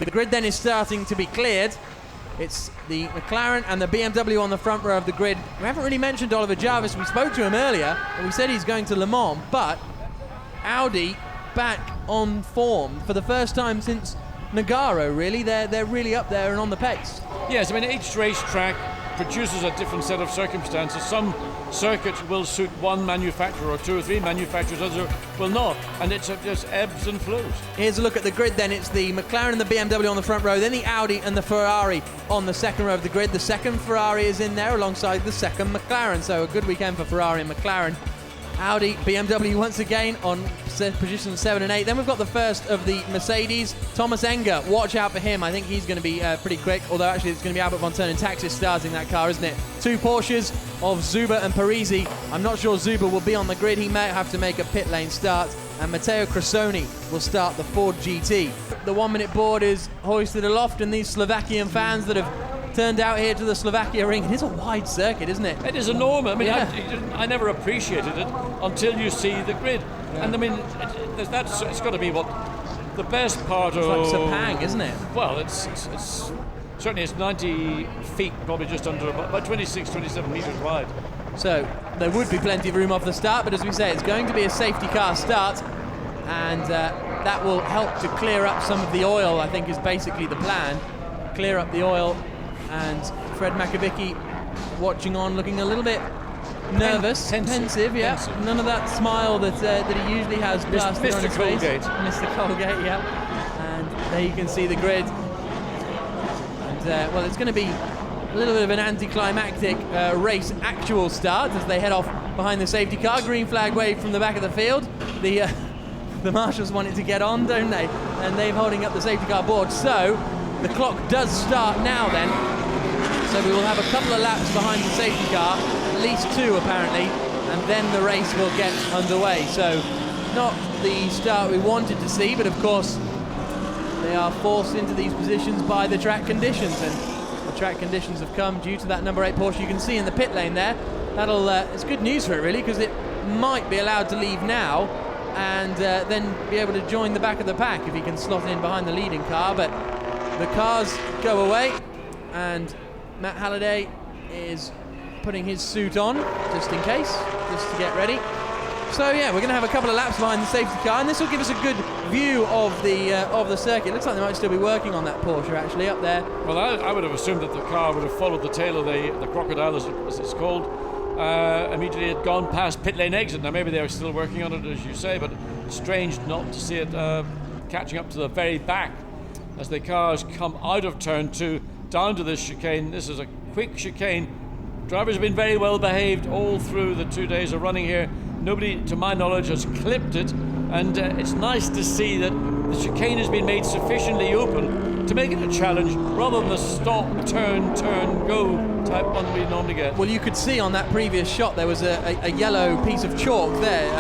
The grid then is starting to be cleared. It's the McLaren and the BMW on the front row of the grid. We haven't really mentioned Oliver Jarvis. We spoke to him earlier, and we said he's going to Le Mans, but Audi back on form for the first time since Nogaro, really. They're really up there and on the pace. Yes, I mean, each racetrack produces a different set of circumstances. Some circuits will suit one manufacturer or two or three manufacturers, others will not, and it just ebbs and flows. Here's a look at the grid then. It's the McLaren and the BMW on the front row, then the Audi and the Ferrari on the second row of the grid. The second Ferrari is in there alongside the second McLaren, so a good weekend for Ferrari and McLaren. Audi, BMW once again on positions 7 and 8. Then we've got the first of the Mercedes. Thomas Enger, watch out for him. I think he's going to be pretty quick, although actually it's going to be Albert von Turn and Taxis starting that car, isn't it? Two Porsches of Zuber and Parisi. I'm not sure Zuber will be on the grid. He may have to make a pit lane start. And Matteo Cressoni will start the Ford GT. The 1 minute board is hoisted aloft, and these Slovakian fans that have turned out here to the Slovakia ring. It is a wide circuit, isn't it? It is enormous. I mean, yeah. I never appreciated it until you see the grid. Yeah. And I mean, it's got to be what the best part of. It's like Sepang, isn't it? Well, it's certainly it's 90 feet, probably just under about 26, 27 meters wide. So there would be plenty of room off the start, but as we say, it's going to be a safety car start, and that will help to clear up some of the oil. I think is basically the plan. Clear up the oil. And Fred Makavicki watching on, looking a little bit nervous, pensive, yeah. Pensive. None of that smile that he usually has. Mr. Colgate. Mr. Colgate, yeah. And there you can see the grid. And well, it's going to be a little bit of an anticlimactic race actual start as they head off behind the safety car. Green flag wave from the back of the field. The marshals wanted to get on, don't they? And they're holding up the safety car board. So the clock does start now then. So we will have a couple of laps behind the safety car, at least two apparently, and then the race will get underway. So not the start we wanted to see, but of course they are forced into these positions by the track conditions, and the track conditions have come due to that number 8 Porsche you can see in the pit lane there. That'll it's good news for it really, because it might be allowed to leave now and then be able to join the back of the pack if he can slot in behind the leading car. But the cars go away, and Matt Halliday is putting his suit on just in case, just to get ready. So yeah, we're going to have a couple of laps behind the safety car, and this will give us a good view of the circuit. Looks like they might still be working on that Porsche actually up there. Well, I would have assumed that the car would have followed the tail of the crocodile, as it's called. Immediately it had gone past pit lane exit. Now maybe they're still working on it, as you say, but strange not to see it catching up to the very back as the cars come out of turn 2 down to this chicane. This is a quick chicane. Drivers have been very well behaved all through the 2 days of running here. Nobody, to my knowledge, has clipped it, and it's nice to see that the chicane has been made sufficiently open to make it a challenge rather than the stop, turn, go type one we normally get. Well, you could see on that previous shot there was a yellow piece of chalk there.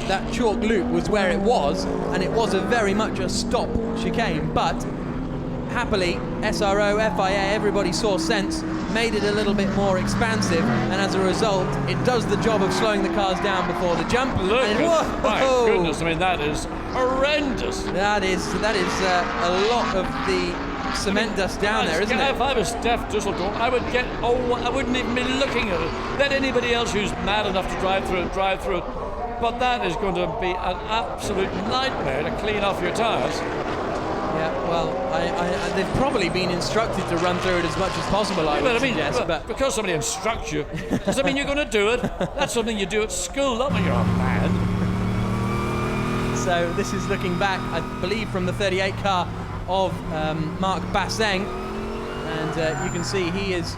That chalk loop was where it was, and it was very much a stop chicane, but happily, SRO, FIA, everybody saw sense, made it a little bit more expansive, and as a result, it does the job of slowing the cars down before the jump. Look, my goodness, I mean, that is horrendous. That is a lot of the cement dust down there, isn't it? If I was Steph Dusseldorf, I wouldn't even be looking at it. Let anybody else who's mad enough to drive through it. But that is going to be an absolute nightmare to clean off your tyres. Yeah, well, they've probably been instructed to run through it as much as possible, I would suggest. But because somebody instructs you, does that mean you're going to do it? That's something you do at school, not when you're a man. So this is looking back, I believe, from the 38 car of Marc Basseng. And you can see he is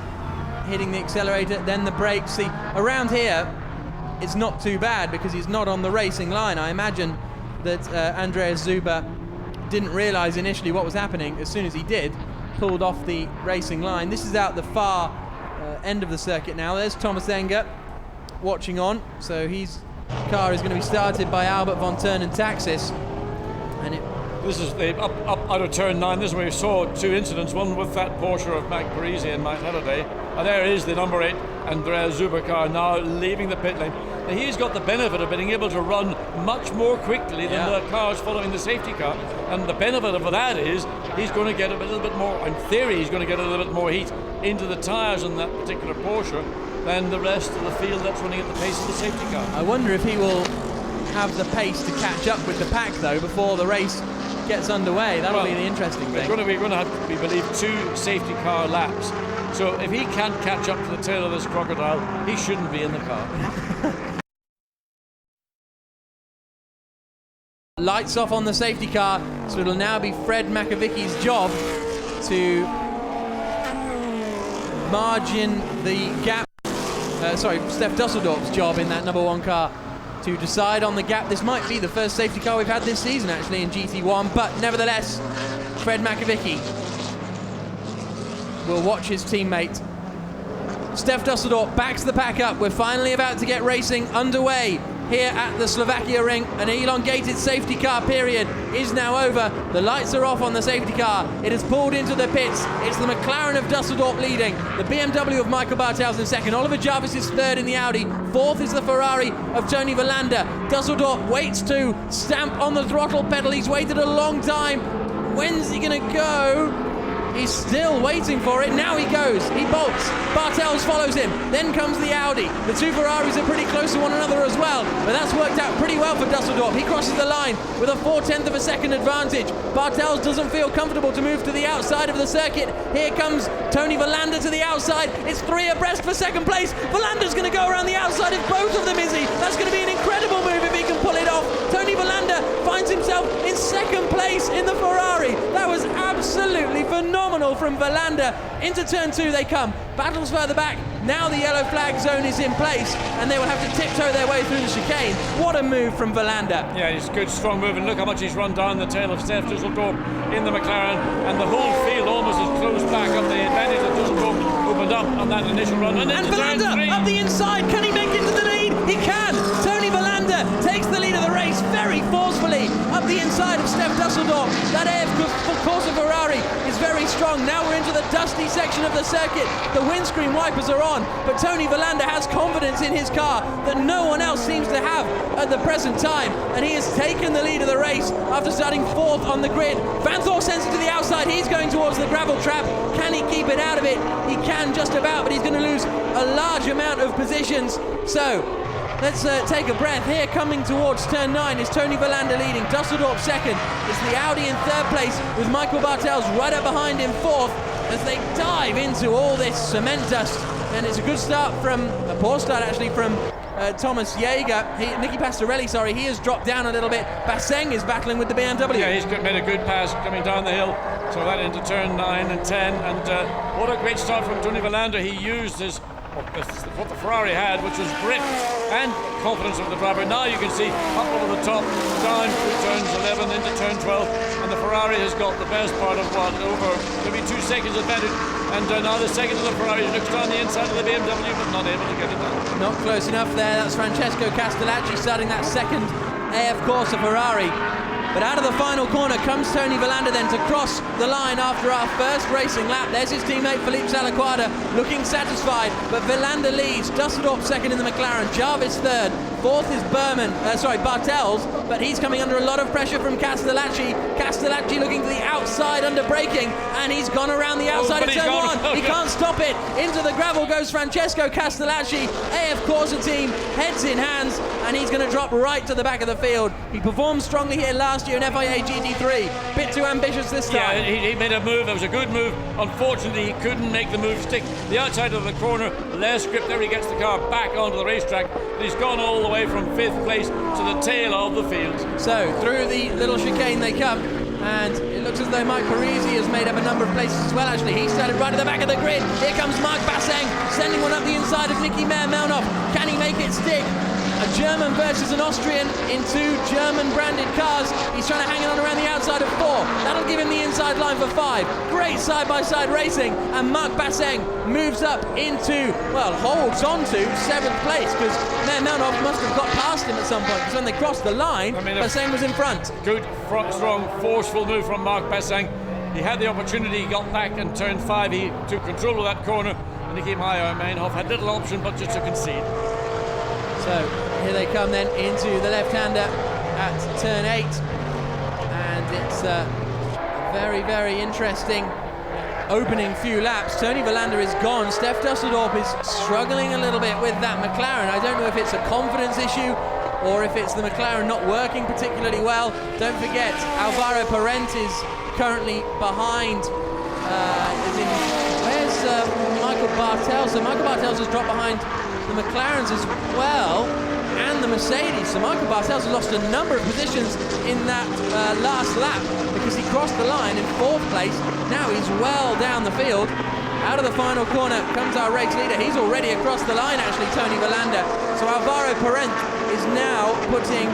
hitting the accelerator, then the brakes. See, around here, it's not too bad because he's not on the racing line. I imagine that Andreas Zuber didn't realise initially what was happening. As soon as he did, pulled off the racing line. This is out the far end of the circuit now. There's Thomas Enger watching on. So his car is going to be started by Albert von Turn and Taxis. And this is the up out of turn 9. This is where we saw two incidents, one with that Porsche of Mac Parisi and Matt Halliday. And there is the number 8 Andreas Zuber car now leaving the pit lane. Now he's got the benefit of being able to run much more quickly than the cars following the safety car. And the benefit of that is he's going to get a little bit more, in theory, he's going to get a little bit more heat into the tyres on that particular Porsche than the rest of the field that's running at the pace of the safety car. I wonder if he will have the pace to catch up with the pack, though, before the race gets underway. That'll be the interesting thing. We're going to have, we believe, 2 safety car laps. So if he can't catch up to the tail of this crocodile, he shouldn't be in the car. Lights off on the safety car, so it'll now be Fred Makavicki's job to margin the gap. Steph Dusseldorp's job in that number 1 car to decide on the gap. This might be the first safety car we've had this season, actually, in GT1, but nevertheless, Fred Makavicki will watch his teammate. Steph Dusseldorp backs the pack up. We're finally about to get racing underway here at the Slovakia ring. An elongated safety car period is now over. The lights are off on the safety car. It has pulled into the pits. It's the McLaren of Dusseldorp leading. The BMW of Michael Bartels in second. Oliver Jarvis is third in the Audi. Fourth is the Ferrari of Tony Verlander. Dusseldorp waits to stamp on the throttle pedal. He's waited a long time. When's he going to go? He's still waiting for it. Now he goes. He bolts. Bartels follows him. Then comes the Audi. The 2 Ferraris are pretty close to one another as well, but that's worked out pretty well for Dusseldorp. He crosses the line with a 4/10 of a second advantage. Bartels doesn't feel comfortable to move to the outside of the circuit. Here comes Tony Verlander to the outside. It's 3 abreast for second place. Verlander's going to go around the outside of both of them, is he? That's going to be an incredible move if he can pull it off. Tony Verlander finds himself in second place in the Ferrari. That was absolutely phenomenal from Verlander. Into turn 2 they come. Battles further back. Now the yellow flag zone is in place and they will have to tiptoe their way through the chicane. What a move from Verlander. Yeah, it's a good, strong move, and look how much he's run down the tail of Steph Dusseldorp in the McLaren, and the whole field almost is closed back on the advantage that Dusseldorp opened up on that initial run. And Verlander up the inside. Can he make it to the lead? He can. Tony Verlander takes the lead of the race very forcefully up the inside of Steph Dusseldorp. That Corsa Ferrari is very strong. Now we're into the dusty section of the circuit. The windscreen wipers are on, but Tony Verlander has confidence in his car that no one else seems to have at the present time, and he has taken the lead of the race after starting 4th on the grid. Van Thor sends it to the outside. He's going towards the gravel trap. Can he keep it out of it? He can just about, but he's going to lose a large amount of positions. So let's take a breath here. Coming towards turn 9 is Tony Verlander leading. Dusseldorp second. It's the Audi in third place with Michael Bartels right up behind him 4th as they dive into all this cement dust. And it's a good start from, a poor start actually, from Thomas Jaeger. Nicky Pastorelli, sorry, he has dropped down a little bit. Basseng is battling with the BMW. Yeah, he's made a good pass coming down the hill. So that into turn 9 and 10. And what a great start from Tony Verlander. He used his what the Ferrari had, which was grip and confidence of the driver. Now you can see up over the top, down through turns 11 into turn 12, and the Ferrari has got the best part of what, over maybe 2 seconds advantage. And now the second of the Ferrari looks down the inside of the BMW, but not able to get it done. Not close enough there. That's Francesco Castellacci starting that second AF Corsa Ferrari. But out of the final corner comes Tony Verlander then to cross the line after our first racing lap. There's his teammate Felipe Salaquada looking satisfied, but Verlander leads. Dusseldorp second in the McLaren, Jarvis third, 4th is Bartels, but he's coming under a lot of pressure from Castellacci. Castellacci looking to the outside under braking, and he's gone around the outside of turn 1. He can't stop it. Into the gravel goes Francesco Castellacci. AF Corsa team heads in hands, and he's going to drop right to the back of the field. He performed strongly here last year in FIA GT3. Bit too ambitious this time. Yeah, he made a move. It was a good move. Unfortunately, he couldn't make the move stick. The outside of the corner, less grip there. He gets the car back onto the racetrack. He's gone all the way from 5th place to the tail of the field. So through the little chicane they come, and it looks as though Mike Parisi has made up a number of places as well. Actually, he started right at the back of the grid. Here comes Mark Basseng, sending one up the inside of Nicky Meyer-Melnoff. Can he make it stick? A German versus an Austrian in 2 German-branded cars. He's trying to hang on around the outside of 4. That'll give him the inside line for 5. Great side-by-side racing, and Mark Basseng moves up into, well, holds on to 7th place, because Meyer-Melnoff must have got past him at some point, because when they crossed the line, Basseng was in front. Good, strong, forceful move from Mark Basseng. He had the opportunity, he got back in turn 5, he took control of that corner, and Nicky Meyer-Melnoff had little option but just to concede. So here they come then into the left-hander at turn 8, and it's a very, very interesting opening few laps. Tony Villander is gone. Steph Dusseldorp is struggling a little bit with that McLaren. I don't know if it's a confidence issue or if it's the McLaren not working particularly well. Don't forget, Alvaro Parent is currently behind. Where's Michael Bartels? So Michael Bartels has dropped behind the McLarens as well, and the Mercedes. So Michael Bartels has lost a number of positions in that last lap because he crossed the line in 4th place. Now he's well down the field. Out of the final corner comes our race leader. He's already across the line, actually, Tony Villander. So Alvaro Parent is now putting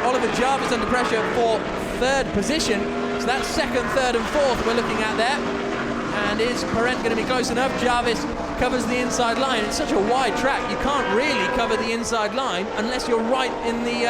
Oliver Jarvis under pressure for 3rd position. So that's 2nd, 3rd and 4th we're looking at there. And is Parent going to be close enough? Jarvis covers the inside line. It's such a wide track, you can't really cover the inside line unless you're right in the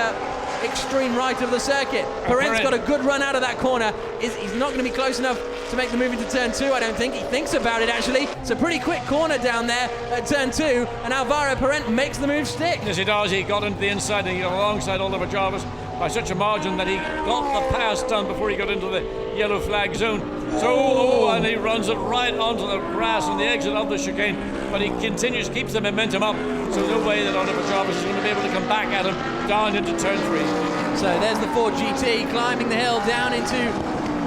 extreme right of the circuit. Parent's got a good run out of that corner. He's not going to be close enough to make the move into turn 2, I don't think. He thinks about it, actually. It's a pretty quick corner down there at turn 2, and Alvaro Parent makes the move stick. Yes, he does. He got into the inside and he got alongside Oliver Jarvis by such a margin that he got the pass done before he got into the yellow flag zone. And he runs it right onto the grass on the exit of the chicane, but he continues, keeps the momentum up, so no way that Oliver Jarvis is going to be able to come back at him down into turn 3. So there's the Ford GT climbing the hill down into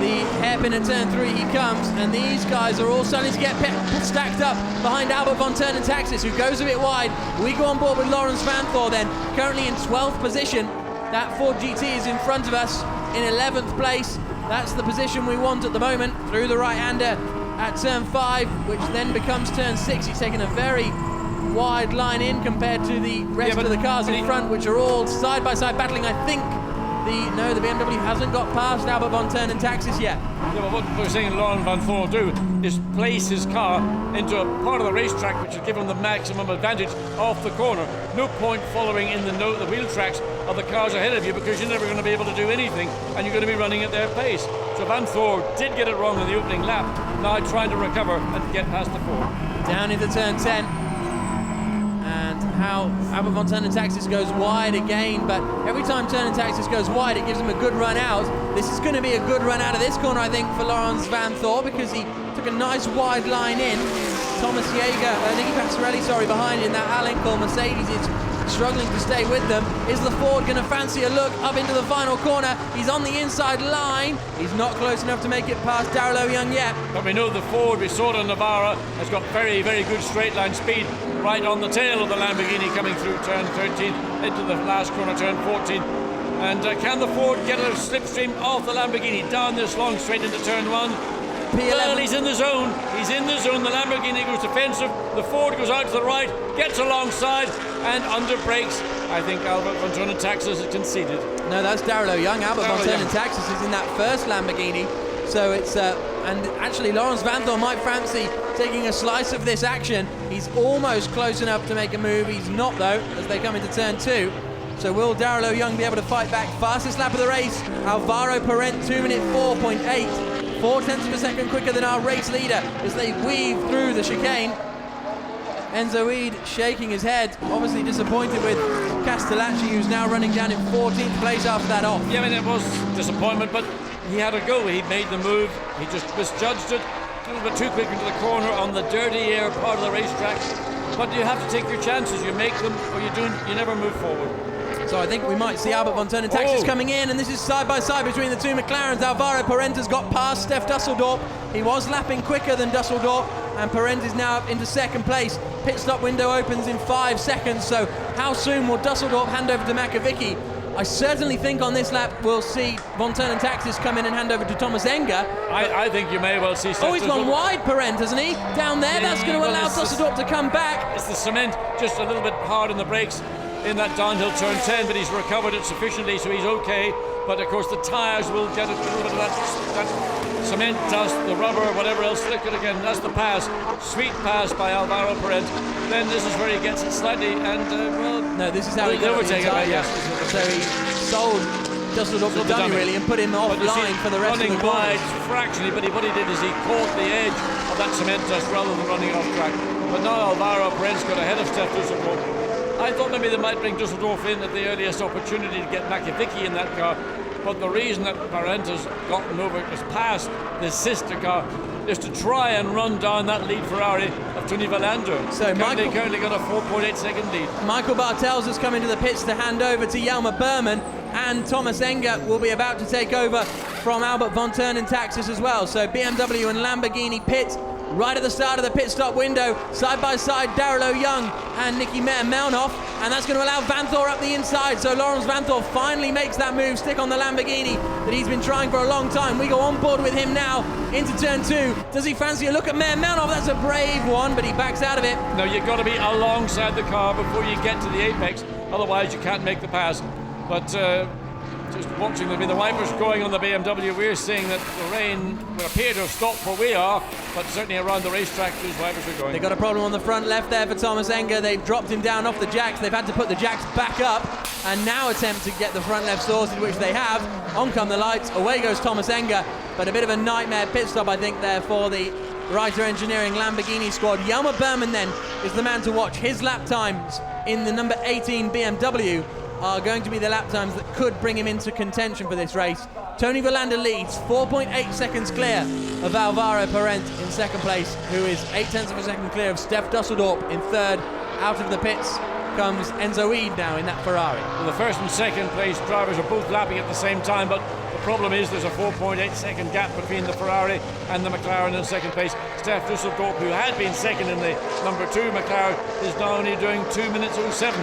the hairpin at turn 3 he comes, and these guys are all starting to get stacked up behind Albert von Taxis, who goes a bit wide. We go on board with Lawrence Vanthor then, currently in 12th position. That Ford GT is in front of us in 11th place. That's the position we want at the moment, through the right-hander at turn 5, which then becomes turn 6. He's taken a very wide line in compared to the rest of the cars in front, which are all side by side battling. I think the BMW hasn't got past Albert von Taxis yet. Yeah, well, what we're seeing Laurent Vanthor do is place his car into a part of the racetrack which will give him the maximum advantage off the corner. No point following in the wheel tracks of the cars ahead of you, because you're never going to be able to do anything and you're going to be running at their pace. So Vanthor did get it wrong in the opening lap, now trying to recover and get past the Ford. Down into turn 10. And how Albert von Taxis goes wide again, but every time Taxis goes wide, it gives him a good run out. This is going to be a good run out of this corner, I think, for Laurens Vanthor, because he took a nice wide line in. Thomas Jaeger, Nicky Passarelli, behind in that Alenco Mercedes is struggling to stay with them. Is the Ford going to fancy a look up into the final corner? He's on the inside line. He's not close enough to make it past Darrell O'Young yet. But we know the Ford, we saw it in Navarra, has got very, very good straight line speed right on the tail of the Lamborghini coming through turn 13 into the last corner, turn 14. And can the Ford get a slipstream off the Lamborghini down this long straight into turn 1? Well, he's in the zone. He's in the zone. The Lamborghini goes defensive. The Ford goes out to the right, gets alongside, and under brakes. I think Albert von Taxis has conceded. No, that's Darrell O'Young. Albert von Taxis is in that first Lamborghini. So it's and actually Laurens Vanthor might fancy taking a slice of this action. He's almost close enough to make a move. He's not, though, as they come into turn 2. So will Darrell O'Young be able to fight back? Fastest lap of the race, Alvaro Parent, 2-minute 4.8. 0.4 of a second quicker than our race leader as they weave through the chicane. Enzo Eid shaking his head, obviously disappointed with Castellacci, who's now running down in 14th place after that off. Yeah, I mean, it was disappointment, but he had a go. He made the move. He just misjudged it. A little bit too quick into the corner on the dirty air part of the racetrack. But you have to take your chances. You make them, or you never move forward. So I think we might see Albert von Taxis coming in, and this is side by side between the two McLarens. Alvaro Parent has got past Steph Dusseldorp. He was lapping quicker than Dusseldorp, and Parent is now up into second place. Pit stop window opens in 5 seconds, so how soon will Dusseldorp hand over to Makovic? I certainly think on this lap we'll see von Taxis come in and hand over to Thomas Enger. I think you may well see Steph. Oh, he's gone wide, Parent, hasn't he? Down there, that's going to allow Dusseldorp to come back. It's the cement, just a little bit hard on the brakes in that downhill turn 10, but he's recovered it sufficiently, so he's okay. But of course the tyres will get a little bit of that cement dust, the rubber, whatever else, slick it again. That's the pass, sweet pass by Alvaro Parent. Then this is where he gets it slightly, and no, this is how he got overtake it. Yes. So he sold Dusseldorp the dummy really and put him offline for the rest of the wide fractionally, but what he did is he caught the edge of that cement dust rather than running off track. But now Alvaro Parent's got ahead of Steph Dusseldorp. I thought maybe they might bring Dusseldorp in at the earliest opportunity to get Makovic in that car. But the reason that Parenta's gotten over, has passed the sister car, is to try and run down that lead Ferrari of Tony Valander. So currently got a 4.8 second lead. Michael Bartels has come into the pits to hand over to Jelmer Berman, and Thomas Enger will be about to take over from Albert von Turnen Taxis as well. So BMW and Lamborghini pit right at the start of the pit stop window, side by side, Daryl O'Young and Nicky Melnoff, and that's going to allow Vanthor up the inside. So Lawrence Vanthor finally makes that move, stick on the Lamborghini that he's been trying for a long time. We go on board with him now into turn 2. Does he fancy a look at Melnoff? That's a brave one, but he backs out of it. No, you've got to be alongside the car before you get to the apex, otherwise you can't make the pass. But just watching the wipers going on the BMW, we're seeing that the rain will appear to have stopped where we are, but certainly around the racetrack those wipers are going. They've got a problem on the front left there for Thomas Enger. They've dropped him down off the jacks. They've had to put the jacks back up and now attempt to get the front left sorted, which they have. On come the lights, away goes Thomas Enger, but a bit of a nightmare pit stop, I think, there for the Reiter Engineering Lamborghini squad. Jelmer Berman then is the man to watch. His lap times in the number 18 BMW are going to be the lap times that could bring him into contention for this race. Tony Valander leads, 4.8 seconds clear of Alvaro Parent in second place, who is 0.8 of a second clear of Steph Dusseldorp in third. Out of the pits comes Enzo Eid now in that Ferrari. Well, the first and second place drivers are both lapping at the same time, but the problem is there's a 4.8 second gap between the Ferrari and the McLaren in second place. Steph Dusseldorp, who had been second in the number 2 McLaren, is now only doing 2 minutes 07.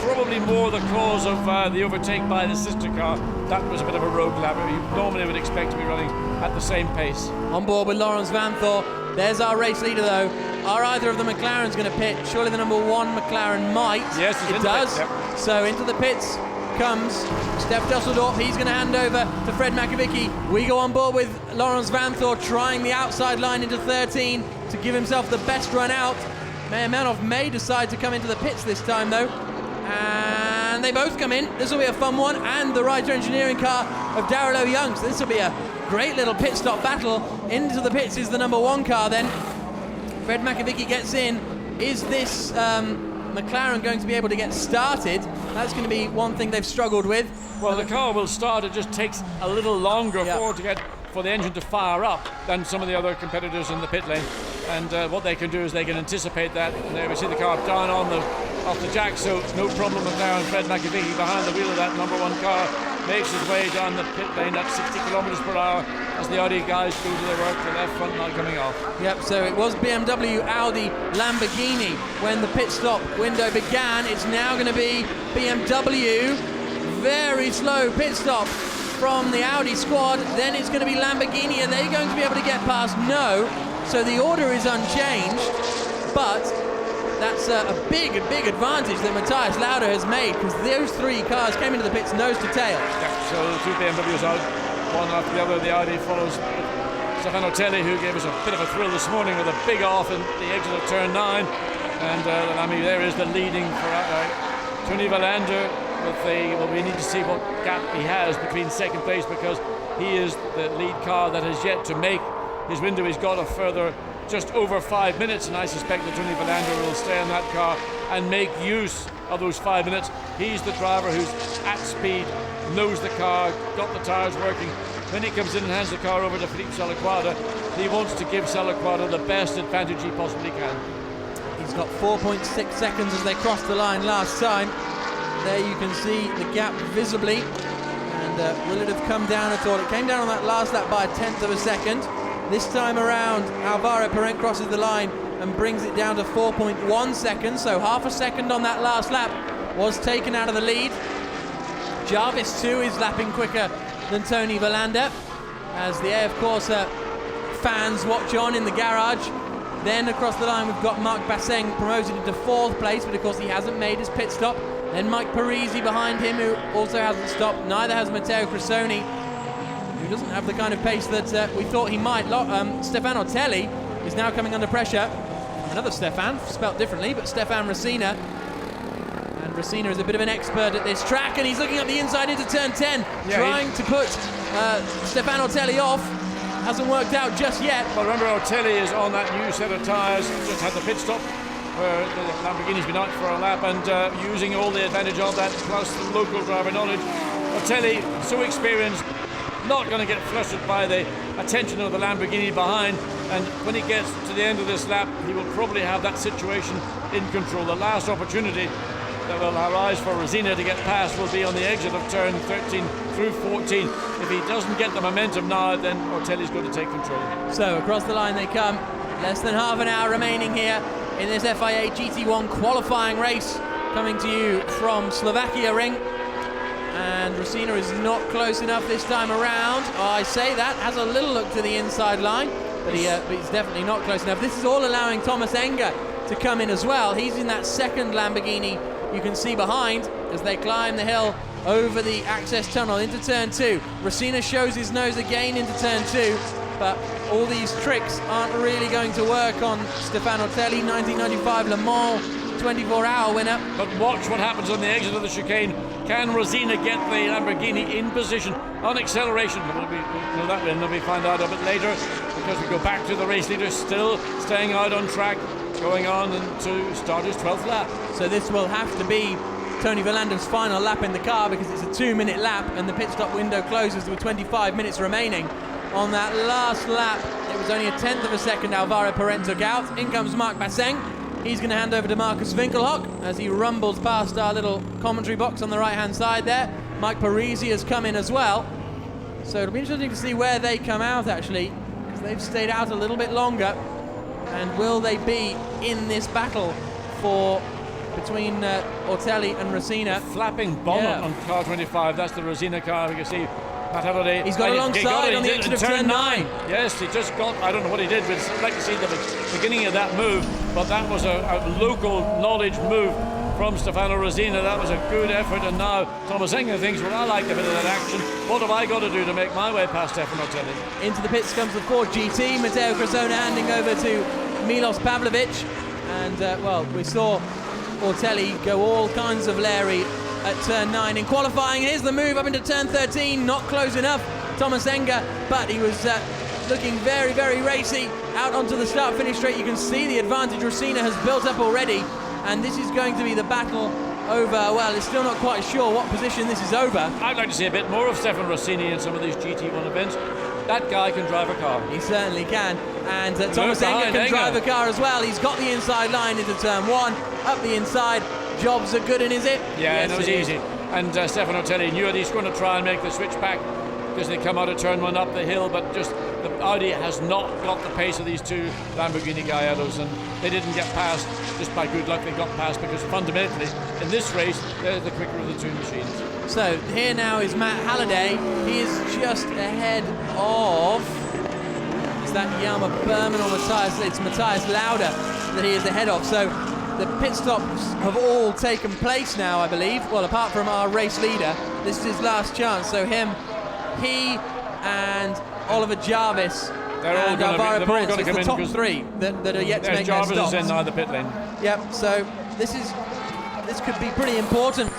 Probably more the cause of the overtake by the sister car. That was a bit of a rogue lap. You normally would expect to be running at the same pace. On board with Lawrence Vanthor. There's our race leader though. Are either of the McLarens going to pit? Surely the number 1 McLaren might. Yes, it does. Yep. So into the pits comes Steph Dusseldorp. He's going to hand over to Fred Makovicky. We go on board with Lawrence Vanthor trying the outside line into 13 to give himself the best run out. Melnoff may decide to come into the pits this time though. And they both come in. This will be a fun one. And the Reiter Engineering car of Daryl O'Young. So this will be a great little pit stop battle. Into the pits is the number 1 car then. Fred Makovicky gets in. Is this McLaren going to be able to get started? That's going to be one thing they've struggled with. Well, the car will start. It just takes a little longer for the engine to fire up than some of the other competitors in the pit lane. And what they can do is they can anticipate that. And there we see the car down off the jack, so it's no problem with now. And Fred Makovicky behind the wheel of that number 1 car makes his way down the pit lane at 60 kilometers per hour as the Audi guys go to their work, the left front not coming off. Yep, so it was BMW, Audi, Lamborghini when the pit stop window began. It's now going to be BMW. Very slow pit stop from the Audi squad. Then it's going to be Lamborghini. Are they going to be able to get past? No. So the order is unchanged, but that's a big advantage that Matthias Lauda has made, because those 3 cars came into the pits nose to tail. Yeah, so the 2 BMWs out, one after the other. The Audi follows Stefano Telli, who gave us a bit of a thrill this morning with a big off in the exit of turn 9. And there is the leading for Tony Valander. Well, we need to see what gap he has between second place, because he is the lead car that has yet to make his window. He's got a further just over 5 minutes, and I suspect that Tony Valander will stay in that car and make use of those 5 minutes. He's the driver who's at speed, knows the car, got the tyres working. When he comes in and hands the car over to Philippe Salaquada, he wants to give Salaquada the best advantage he possibly can. He's got 4.6 seconds as they crossed the line last time. There you can see the gap visibly. And will it have come down at all? It came down on that last lap by 1/10 of a second. This time around, Alvaro Parent crosses the line and brings it down to 4.1 seconds. So half a second on that last lap was taken out of the lead. Jarvis too is lapping quicker than Tony Valander, as the AF Corsa fans watch on in the garage. Then across the line we've got Marc Basseng promoted into 4th place, but of course he hasn't made his pit stop. Then Mike Parisi behind him, who also hasn't stopped. Neither has Matteo Cressoni, who doesn't have the kind of pace that we thought he might. Stefano Telli is now coming under pressure. Another Stefan, spelt differently, but Stefan Racina. And Racina is a bit of an expert at this track, and he's looking up the inside into turn 10, trying to put Stefano Telli off. Hasn't worked out just yet. Well, remember, Telli is on that new set of tyres, just had the pit stop, where the Lamborghini's been out for a lap, and using all the advantage of that, plus the local driver knowledge. Ortelli, so experienced, not going to get flustered by the attention of the Lamborghini behind, and when he gets to the end of this lap, he will probably have that situation in control. The last opportunity that will arise for Rosina to get past will be on the exit of turn 13 through 14. If he doesn't get the momentum now, then Ortelli's going to take control. So across the line they come. Less than half an hour remaining here in this FIA GT1 qualifying race, coming to you from Slovakia ring. And Rosina is not close enough this time around. Oh, I say that, has a little look to the inside line, but he's definitely not close enough. This is all allowing Thomas Enger to come in as well. He's in that second Lamborghini you can see behind as they climb the hill over the access tunnel into turn 2. Rosina shows his nose again into turn 2, but all these tricks aren't really going to work on Stefano Ortelli, 1995 Le Mans 24-hour winner. But watch what happens on the exit of the chicane. Can Rosina get the Lamborghini in position on acceleration? We'll know that we'll find out a bit later, because we go back to the race leader still staying out on track, going on to start his 12th lap. So this will have to be Tony Volander's final lap in the car, because it's a 2-minute lap and the pit stop window closes with 25 minutes remaining. On that last lap, it was only a tenth of a second Alvaro Perez took out. In comes Marc Basseng. He's going to hand over to Marcus Winkelhock as he rumbles past our little commentary box on the right-hand side there. Mike Parisi has come in as well. So it'll be interesting to see where they come out, actually, because they've stayed out a little bit longer. And will they be in this battle between Ortelli and Rosina? Flapping bonnet on car 25. That's the Rosina car. You can see Matt Halliday. He's got alongside on the exit of turn 9. Yes, he just got, I don't know what he did, but I'd like to see the beginning of that move. But that was a local knowledge move from Stefano Rosina. That was a good effort. And now Thomas Enger thinks, well, I like a bit of that action. What have I got to do to make my way past Stefano Ortelli? Into the pits comes the Ford GT. Matteo Cressona handing over to Milos Pavlovic. And, well, we saw Ortelli go all kinds of Larry at turn 9 in qualifying. Here's the move up into turn 13, not close enough, Thomas Enger, but he was looking very, very racy out onto the start-finish straight. You can see the advantage Rosina has built up already, and this is going to be the battle over, well, it's still not quite sure what position this is over. I'd like to see a bit more of Stefano Rossini in some of these GT1 events. That guy can drive a car. He certainly can, and Thomas Enger can drive a car as well. He's got the inside line into turn 1, up the inside. Jobs are good, and is it? Yeah, yes, it was easy. And Stefano Ortelli knew it. He's going to try and make the switch back because they come out of turn 1 up the hill, but just the Audi has not got the pace of these two Lamborghini Gallardos, and they didn't get past. Just by good luck they got past, because fundamentally in this race they're the quicker of the two machines. So here now is Matt Halliday. He is just ahead of, is that Yama Berman or Matthias? It's Matthias Lauda that he is ahead of. So the pit stops have all taken place now, I believe. Well, apart from our race leader, this is his last chance. So he and Oliver Jarvis and Alvaro Perez, it's the top 3 that are yet to make Jarvis their stops. Jarvis is in now the pit lane. Yep. So this could be pretty important.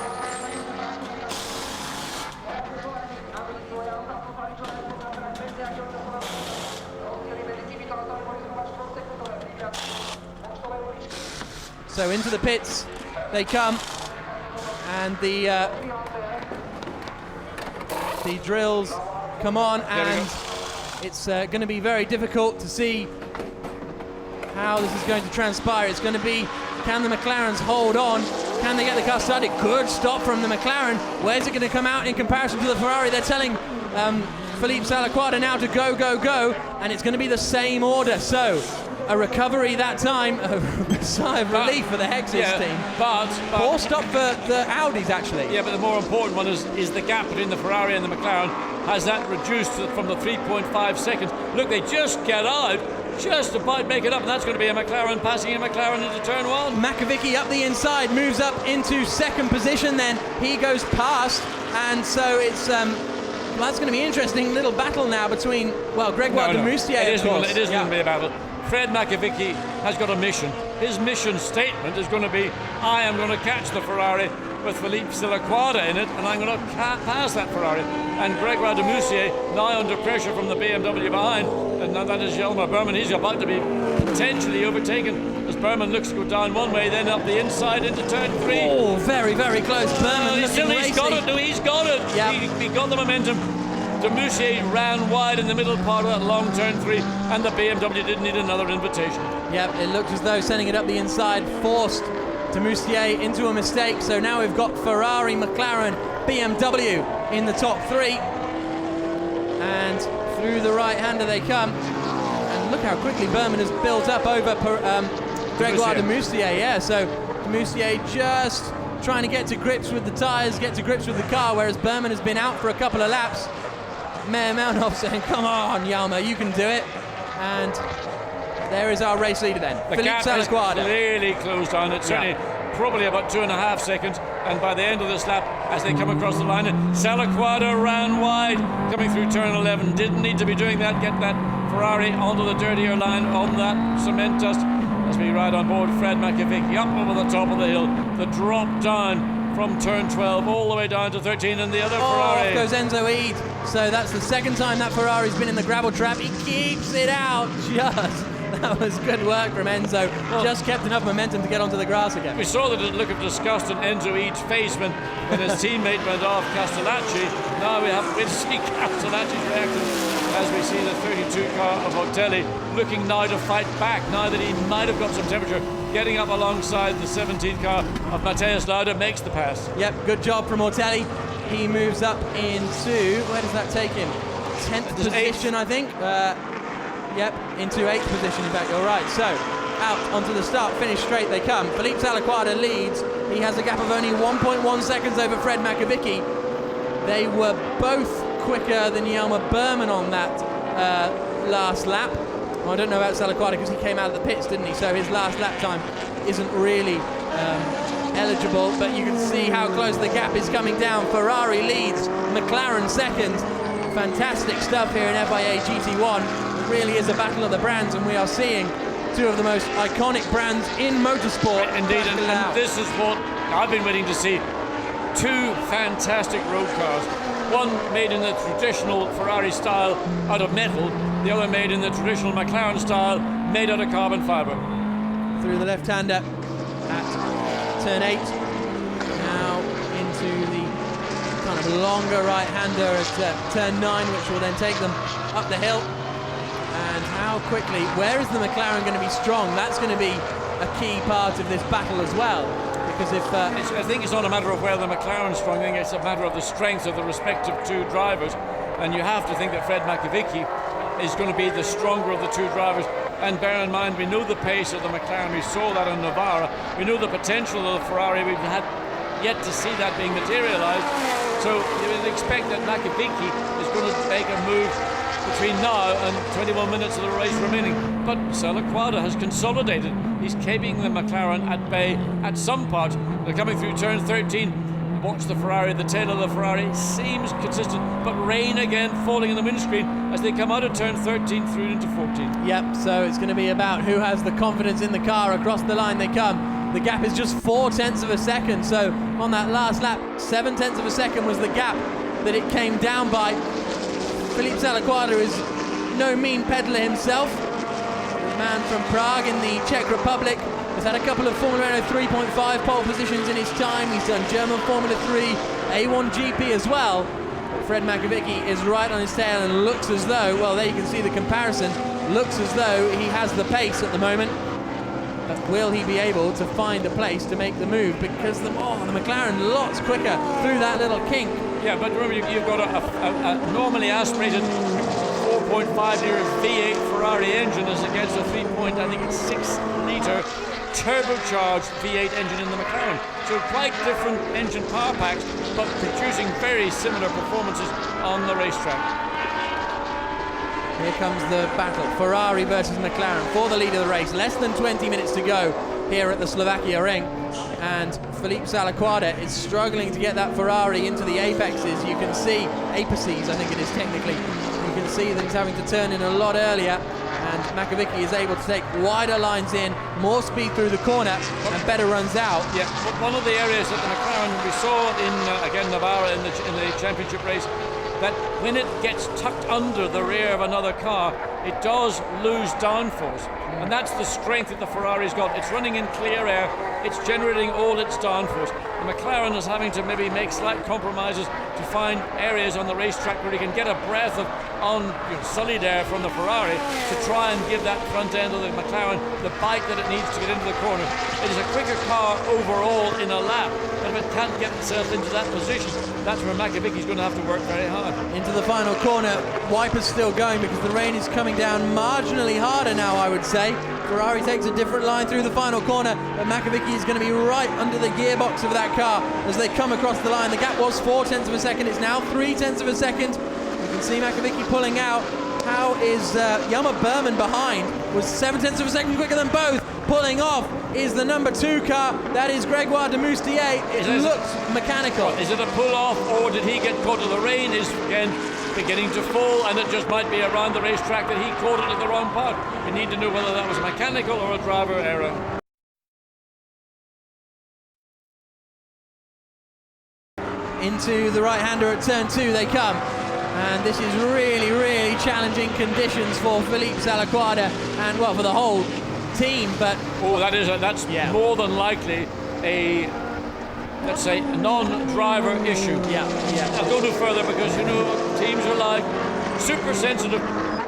So into the pits they come, and the drills come on, and it's going to be very difficult to see how this is going to transpire. It's going to be, can the McLarens hold on? Can they get the car started? Good stop from the McLaren. Where's it going to come out in comparison to the Ferrari? They're telling Felipe Salaquada now to go, go, go, and it's going to be the same order. So a recovery that time, a sigh of relief for the Hexis team. But poor stop for the Audis, actually. Yeah, but the more important one is the gap between the Ferrari and the McLaren. Has that reduced from the 3.5 seconds? Look, they just get out, just about make it up, and that's going to be a McLaren passing a McLaren into turn 1. Makovicky up the inside, moves up into second position, then he goes past, and so it's well, that's going to be an interesting little battle now between, well, Gregoire de Moustier, It isn't going to be a battle. Fred Makovicky has got a mission. His mission statement is going to be, I am going to catch the Ferrari with Felipe Salaquada in it, and I'm going to pass that Ferrari. And Gregoire de Moustier, now under pressure from the BMW behind, and now that is Jelmer Berman. He's about to be potentially overtaken as Berman looks to go down one way, then up the inside into turn 3. Oh, very, very close. Berman he's got it. No, he's got it. Yep. He got the momentum. De Moustier ran wide in the middle part of that long turn 3, and the BMW didn't need another invitation. Yep, it looked as though sending it up the inside forced De Moustier into a mistake. So now we've got Ferrari, McLaren, BMW in the top 3. And through the right-hander they come. And look how quickly Berman has built up over Gregoire de Moustier. Yeah, so de Moustier just trying to get to grips with the tyres, get to grips with the car, whereas Berman has been out for a couple of laps. Mayor Melnhoff saying, come on, Jelmer, you can do it. And there is our race leader then. The gap is clearly closed down. It's certainly probably about 2.5 seconds. And by the end of this lap, as they come across the line, Salaquada ran wide, coming through turn 11. Didn't need to be doing that. Get that Ferrari onto the dirtier line on that cement dust. As we ride on board Fred McAvicky up over the top of the hill. The drop down from turn 12 all the way down to 13, and the other Ferrari. Off goes Enzo Eid. So that's the second time that Ferrari's been in the gravel trap. He keeps it out just. That was good work from Enzo. Just kept enough momentum to get onto the grass again. We saw the look of disgust on Enzo Eid's face when his teammate went off Castellacci. Now we'll see Castellacci's reaction as we see the 32 car of Otelli looking now to fight back, now that he might have got some temperature, getting up alongside the 17 car of Mateus Lauda, makes the pass. Yep, good job from Otelli. He moves up into, where does that take him? 10th position, 8th. I think. Yep, into 8th position, in fact, you're right. So, out onto the start, finish straight they come. Felipe Salaquada leads. He has a gap of only 1.1 seconds over Fred McAvicky. They were both quicker than Jelmer Berman on that last lap. Well, I don't know about Salaquada because he came out of the pits, didn't he? So his last lap time isn't really eligible, but you can see how close the gap is coming down. Ferrari leads, McLaren second. Fantastic stuff here in FIA GT1. It really is a battle of the brands, and we are seeing two of the most iconic brands in motorsport. Indeed, and this is what I've been waiting to see. Two fantastic road cars. One made in the traditional Ferrari style out of metal, the other made in the traditional McLaren style made out of carbon fibre. Through the left-hander at turn 8. Now into the kind of longer right-hander at turn 9, which will then take them up the hill. And how quickly, where is the McLaren going to be strong? That's going to be a key part of this battle as well. Because if I think it's not a matter of where the McLaren's strong, I think it's a matter of the strength of the respective two drivers. And you have to think that Fred McAvicky is going to be the stronger of the two drivers. And bear in mind, we know the pace of the McLaren. We saw that in Navarra. We know the potential of the Ferrari. We've had yet to see that being materialised. So you would expect that McAvicky is going to make a move between now and 21 minutes of the race remaining. But Salaquada has consolidated. He's keeping the McLaren at bay at some parts. They're coming through turn 13. Watch the Ferrari, the tail of the Ferrari seems consistent, but rain again falling in the windscreen as they come out of turn 13 through into 14. Yep, so it's going to be about who has the confidence in the car. Across the line they come. The gap is just 0.4 of a second. So on that last lap, 0.7 of a second was the gap that it came down by. Felipe Salaquada is no mean peddler himself. The man from Prague in the Czech Republic has had a couple of Formula Renault 3.5 pole positions in his time. He's done German Formula 3, A1 GP as well. But Fred McAvicky is right on his tail and looks as though, well, there you can see the comparison, looks as though he has the pace at the moment. But will he be able to find a place to make the move? Because the McLaren lots quicker through that little kink. Yeah, but remember, you've got a normally aspirated 4.5 litre V8 Ferrari engine as against a 6 litre turbocharged V8 engine in the McLaren. So quite different engine power packs, but producing very similar performances on the racetrack. Here comes the battle, Ferrari versus McLaren for the lead of the race. Less than 20 minutes to go here at the Slovakia ring, and Felipe Salaquada is struggling to get that Ferrari into the apexes. You can see, apices I think it is technically, you can see that he's having to turn in a lot earlier, and Macavicki is able to take wider lines in, more speed through the corner, and better runs out. Yeah, one of the areas that the McLaren, we saw in, again, Navarra in the championship race, that when it gets tucked under the rear of another car, it does lose downforce. And that's the strength that the Ferrari's got. It's running in clear air, it's generating all its downforce. The McLaren is having to maybe make slight compromises to find areas on the racetrack where he can get a breath of sullied air from the Ferrari to try and give that front end of the McLaren the bite that it needs to get into the corner. It is a quicker car overall in a lap, but if it can't get itself into that position, that's where Macavicky's going to have to work very hard. Into the final corner, wipers still going because the rain is coming down marginally harder now, I would say. Ferrari takes a different line through the final corner, but Macavicky is going to be right under the gearbox of that car as they come across the line. The gap was 0.4 of a second, it's now 0.3 of a second. You can see Macavicky pulling out. How is Yama Berman behind? Was 0.7 of a second quicker than both. Pulling off is the number 2 car. That is Gregoire de Moustier. It looks mechanical. Is it a pull off, or did he get caught in the rain? Is again beginning to fall, and it just might be around the racetrack that he caught it at the wrong part. We need to know whether that was mechanical or a driver error. Into the right-hander at turn 2 they come. And this is really, really challenging conditions for Philippe Salaquada and, well, for the whole team. But that's more than likely a, let's say, non-driver issue. I'll go no further because, teams are like super sensitive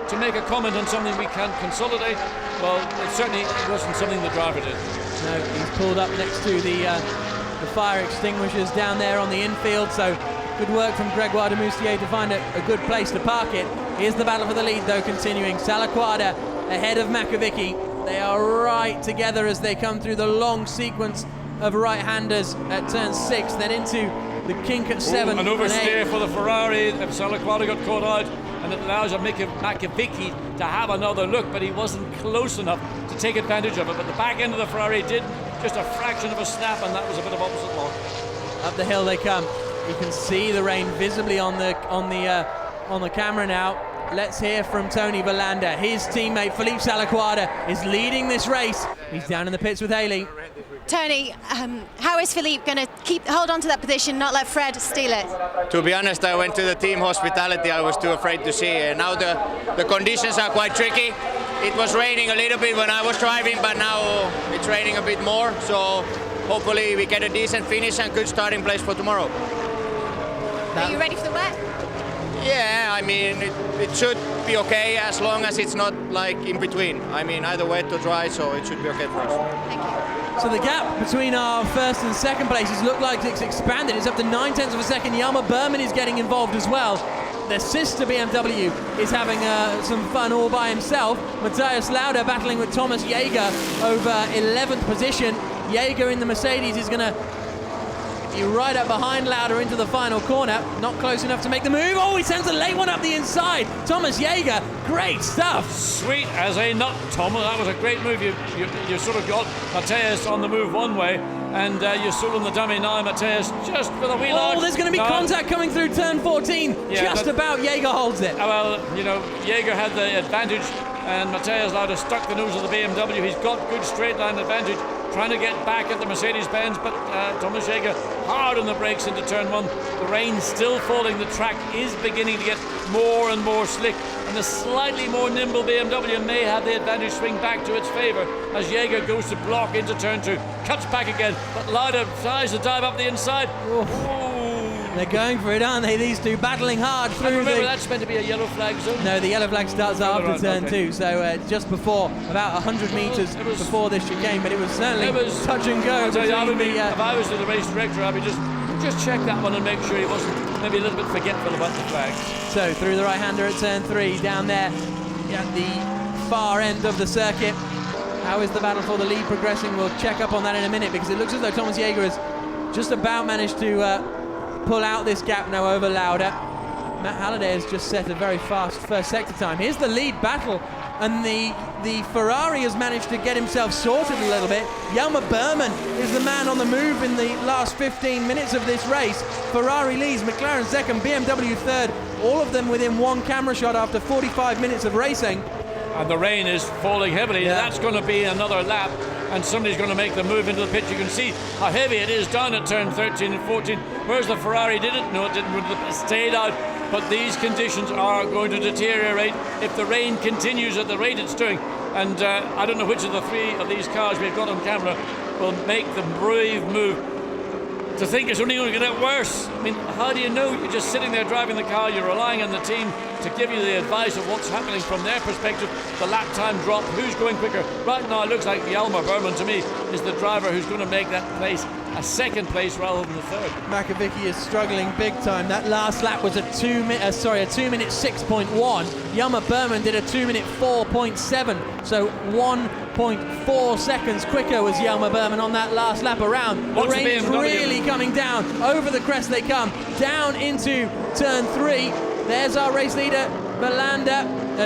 to make a comment on something we can't consolidate. Well, it certainly wasn't something the driver did. No, he's pulled up next to the fire extinguishers down there on the infield, so good work from Gregoire de Moustier to find a good place to park it. Here's the battle for the lead, though, continuing. Salaquada ahead of Macavicky. They are right together as they come through the long sequence of right-handers at turn 6, then into the kink at 7. An oversteer for the Ferrari. Salaquada got caught out, and it allows Macavicky to have another look, but he wasn't close enough to take advantage of it. But the back end of the Ferrari did just a fraction of a snap, and that was a bit of opposite lock. Up the hill they come. You can see the rain visibly on the camera now. Let's hear from Tony Verlander. His teammate Philippe Salaquada is leading this race. He's down in the pits with Haley. Tony, how is Philippe going to hold on to that position, not let Fred steal it? To be honest, I went to the team hospitality. I was too afraid to see. Now the conditions are quite tricky. It was raining a little bit when I was driving, but now it's raining a bit more. So hopefully we get a decent finish and good starting place for tomorrow. Are you ready for the wet? Yeah, I mean, it should be okay as long as it's not like in between. I mean, either wet or dry, so it should be okay for us. Thank you. So the gap between our first and second places look like it's expanded. It's up to 0.9 of a second. Yama Berman is getting involved as well. Their sister BMW is having some fun all by himself. Matthias Lauda battling with Thomas Jaeger over 11th position. Jaeger in the Mercedes is going to be right up behind Lauda into the final corner. Not close enough to make the move. Oh, he sends a late one up the inside. Thomas Jaeger, great stuff. Sweet as a nut, Thomas. That was a great move. You sort of got Matthias on the move one way, and you sold him the dummy now. Matthias just with a wheel out. Oh, there's going to be contact coming through turn 14. Just about Jaeger holds it. Well, Jaeger had the advantage, and Matthias Lauda stuck the nose of the BMW. He's got good straight line advantage, trying to get back at the Mercedes-Benz, but Thomas Jaeger hard on the brakes into turn 1. The rain's still falling. The track is beginning to get more and more slick, and the slightly more nimble BMW may have the advantage swing back to its favour as Jaeger goes to block into turn 2, cuts back again, but Lauda tries to dive up the inside. They're going for it, aren't they, these two, battling hard through. Remember, that's meant to be a yellow flag zone. No, the yellow flag starts after turn 2, so just before, about 100 metres before this chicane, but it was certainly touch and go. If I was the race director, I'd be just check that one and make sure he wasn't maybe a little bit forgetful about the flags. So through the right-hander at turn 3, down there at the far end of the circuit. How is the battle for the lead progressing? We'll check up on that in a minute, because it looks as though Thomas Jaeger has just about managed to pull out this gap now over Lauda. Matt Halliday has just set a very fast first sector time. Here's the lead battle, and the Ferrari has managed to get himself sorted a little bit. Yama Berman is the man on the move in the last 15 minutes of this race. Ferrari leads, McLaren second, BMW third, all of them within one camera shot after 45 minutes of racing. And the rain is falling heavily. That's going to be another lap, and somebody's going to make the move into the pit. You can see how heavy it is down at turn 13 and 14. Whereas the Ferrari didn't. No, it didn't. It stayed out but these conditions are going to deteriorate if the rain continues at the rate it's doing. And I don't know which of the three of these cars we've got on camera will make the brave move to think it's only going to get worse. I mean, how do you know? You're just sitting there driving the car, you're relying on the team to give you the advice of what's happening from their perspective, the lap time drop, who's going quicker. Right now it looks like Hjalmar Berman to me is the driver who's going to make that place a second place rather than the third. Makovic is struggling big time. That last lap was a 2 minute 6.1. Hjalmar Berman did a 2 minute 4.7, so 1.4 seconds quicker was Hjalmar Berman on that last lap around. The rain is really coming down. Over the crest they come, down into turn 3. There's our race leader,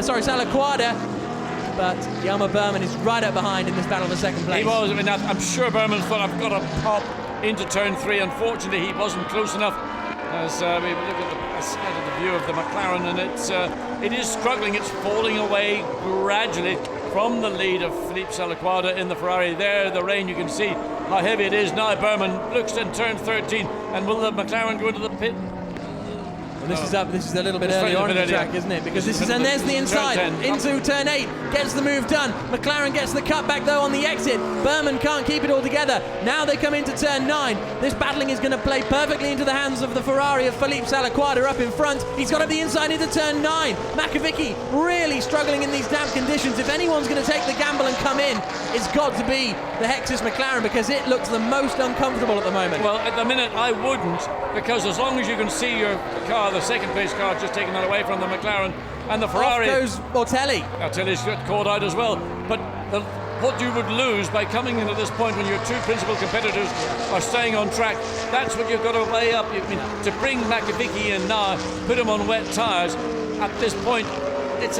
Salaquada. But Hjalmar Berman is right up behind in this battle for second place. He was. I mean, I'm sure Berman thought, I've got to pop into turn 3. Unfortunately, he wasn't close enough. As we look at the side of the view of the McLaren, and it is struggling. It's falling away gradually from the lead of Philippe Salaquada in the Ferrari. There, the rain, you can see how heavy it is. Now Berman looks in turn 13, and will the McLaren go into the pit? Well, this is a little bit early on in the track, isn't it? Because this is, and there's the inside into turn 8, gets the move done. McLaren gets the cutback though on the exit. Berman can't keep it all together. Now they come into turn 9. This battling is going to play perfectly into the hands of the Ferrari of Philippe Salaquada up in front. He's got up the inside into turn 9. Makovic really struggling in these damp conditions. If anyone's going to take the gamble and come in, it's got to be the Hexus McLaren, because it looks the most uncomfortable at the moment. Well, at the minute I wouldn't, because as long as you can see your car, the second place car, just taking that away from the McLaren, and the Ferrari. Off goes Ortelli. Ortelli's got caught out as well. But what you would lose by coming into this point when your two principal competitors are staying on track, that's what you've got to weigh up. I mean, to bring Makovic in now, put him on wet tyres, at this point, it's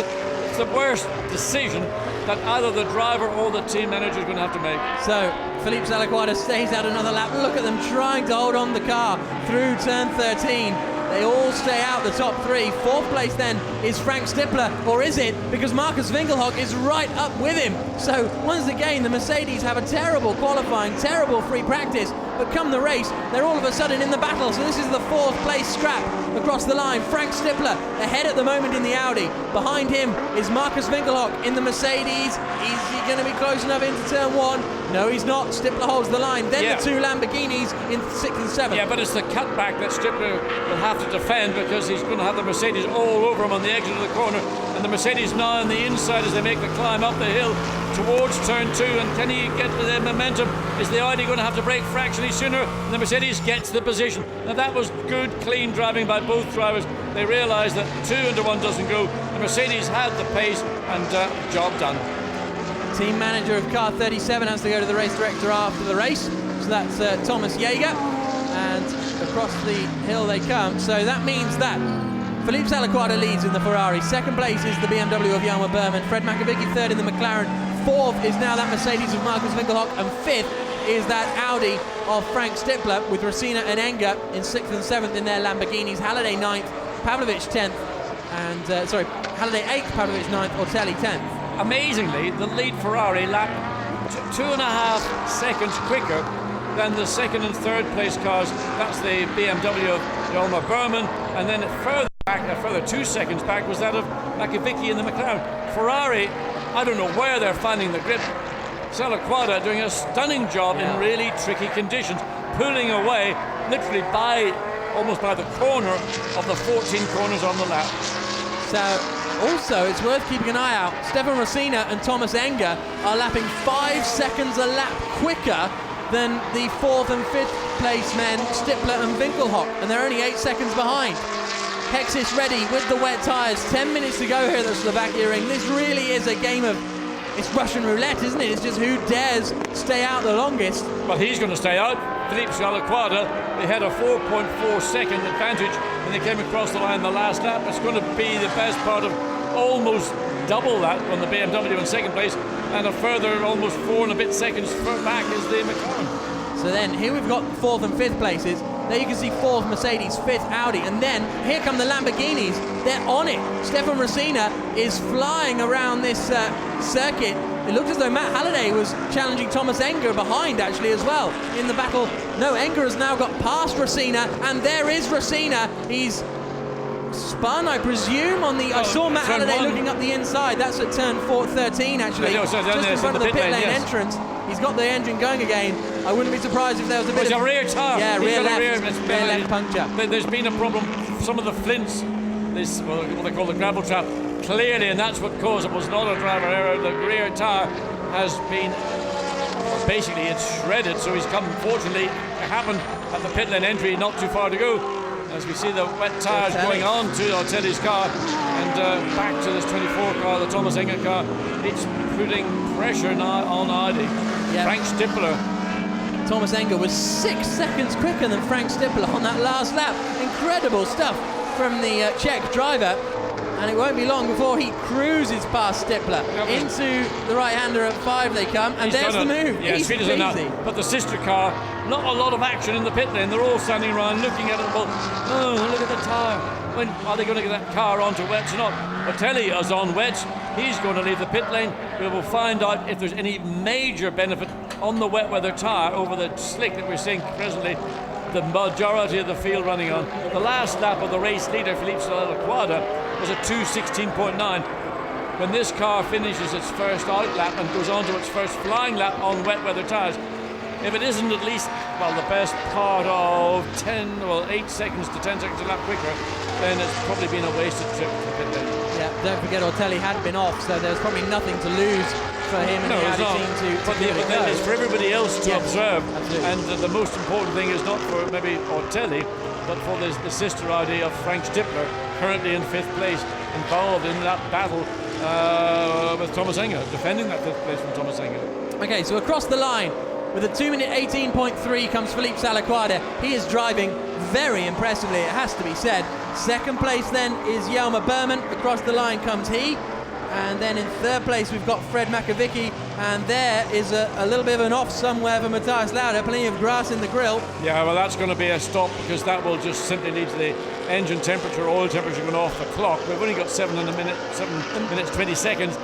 the worst decision that either the driver or the team manager is going to have to make. So Philippe Salaquada stays out another lap. Look at them trying to hold on the car through turn 13. They all stay out the top 3. Fourth place then is Frank Stippler, or is it? Because Marcus Winkelhock is right up with him. So once again, the Mercedes have a terrible qualifying, terrible free practice, but come the race, they're all of a sudden in the battle. So this is the 4th place scrap across the line. Frank Stippler ahead at the moment in the Audi. Behind him is Marcus Winkelhock in the Mercedes. Is he going to be close enough into turn 1? No, he's not. Stippler holds the line. Then the 2 Lamborghinis in 6th and 7th. Yeah, but it's the cutback that Stippler will have to defend, because he's going to have the Mercedes all over him on the exit of the corner, and the Mercedes now on the inside as they make the climb up the hill towards turn 2. And can he get the momentum? Is the Audi going to have to brake fractionally sooner? And the Mercedes gets the position. Now that was good, clean driving by both drivers. They realised that 2 into 1 doesn't go. The Mercedes had the pace, and job done. Team manager of car 37 has to go to the race director after the race. So that's Thomas Jaeger, and across the hill they come. So that means that Philippe Salaquada leads in the Ferrari. Second place is the BMW of Hjalmar Berman. Fred Makovic third in the McLaren. Fourth is now that Mercedes of Marcus Winkelhock, and fifth is that Audi of Frank Stippler, with Rosina and Enger in 6th and 7th in their Lamborghinis. Halliday 9th, Pavlovich 10th, and Halliday 8th, Pavlovich 9th, Ortelli 10th. Amazingly, the lead Ferrari lapped 2.5 seconds quicker than the second and third place cars. That's the BMW of Hjalmar Berman, and then further back, a further 2 seconds back, was that of Makovic in the McLaren. Ferrari, I don't know where they're finding the grip. Salaquada doing a stunning job in really tricky conditions, pulling away literally almost by the corner of the 14 corners on the lap. So also, it's worth keeping an eye out. Stefan Rosina and Thomas Enger are lapping 5 seconds a lap quicker than the 4th and 5th place men, Stippler and Winkelhock, and they're only 8 seconds behind. Hexus ready with the wet tyres. 10 minutes to go here at the Slovakia ring. This really is a game of, it's Russian roulette, isn't it? It's just who dares stay out the longest. Well, he's going to stay out. Philippe Salaquada, they had a 4.4 second advantage when they came across the line the last lap. It's going to be the best part of almost double that on the BMW in second place, and a further almost 4 and a bit seconds back is the McLaren. So then here we've got 4th and 5th places. There you can see 4th Mercedes, 5th Audi, and then here come the Lamborghinis. They're on it. Stefan Rosina is flying around this circuit. It looked as though Matt Halliday was challenging Thomas Enger behind actually as well in the battle. No, Enger has now got past Rosina, and there is Rosina. He's spun, I presume, on the... I saw Matt turn Halliday one. looking up the inside. That's at turn 13, actually. Yeah, so just in front of the pit lane yes. entrance. He's got the engine going again. I wouldn't be surprised if there was a bit It's of... a rear tyre. Yeah, He's rear got a left. Rear left puncture. There's been a problem. Some of the flints, this what they call the gravel trap, clearly, and that's what caused it. Was not a driver error. The rear tyre has been... Basically, it's shredded, so he's come... Fortunately, it happened at the pit lane entry, not too far to go. As we see the wet tyres going on to Ortelli's car, and back to this 24 car, the Thomas Enger car. It's putting pressure now on Audi. Yeah. Frank Stippler. Thomas Enger was 6 seconds quicker than Frank Stippler on that last lap. Incredible stuff from the Czech driver. And it won't be long before he cruises past Stippler. Into the right-hander at 5 they come, and there's the move. Yeah, Easy speed is enough. peasy. But the sister car, not a lot of action in the pit lane. They're all standing around looking at it. Well, oh, look at the tyre. When are they going to get that car onto wets or not? Ortelli is on wets. He's going to leave the pit lane. We will find out if there's any major benefit on the wet weather tyre over the slick that we're seeing presently. The majority of the field running on. The last lap of the race leader, Felipe Salaquada, was a 2:16.9. When this car finishes its first out lap and goes on to its first flying lap on wet weather tyres, if it isn't at least, well, the best part of 8 seconds to 10 seconds a lap quicker, then it's probably been a wasted trip to the pit lane. Yeah, don't forget Ortelli had been off, so there's probably nothing to lose for him and the Audi team to but give it a go. it's for everybody else to Yes, observe. absolutely. And the most important thing is not for maybe Ortelli, but for the sister Audi of Frank Stippler, currently in 5th place, involved in that battle with Thomas Enger, defending that 5th place from Thomas Enger. Okay, so across the line, with a 2-minute 18.3 comes Felipe Salaquada. He is driving very impressively, it has to be said. Second place then is Jelmer Berman. Across the line comes he. And then in 3rd place we've got Fred Makovicky, and there is a little bit of an off somewhere for Matthias Lauda, plenty of grass in the grill. Yeah, well, that's going to be a stop, because that will just simply lead to the engine temperature, oil temperature going off the clock. We've only got 7 minutes 20 seconds.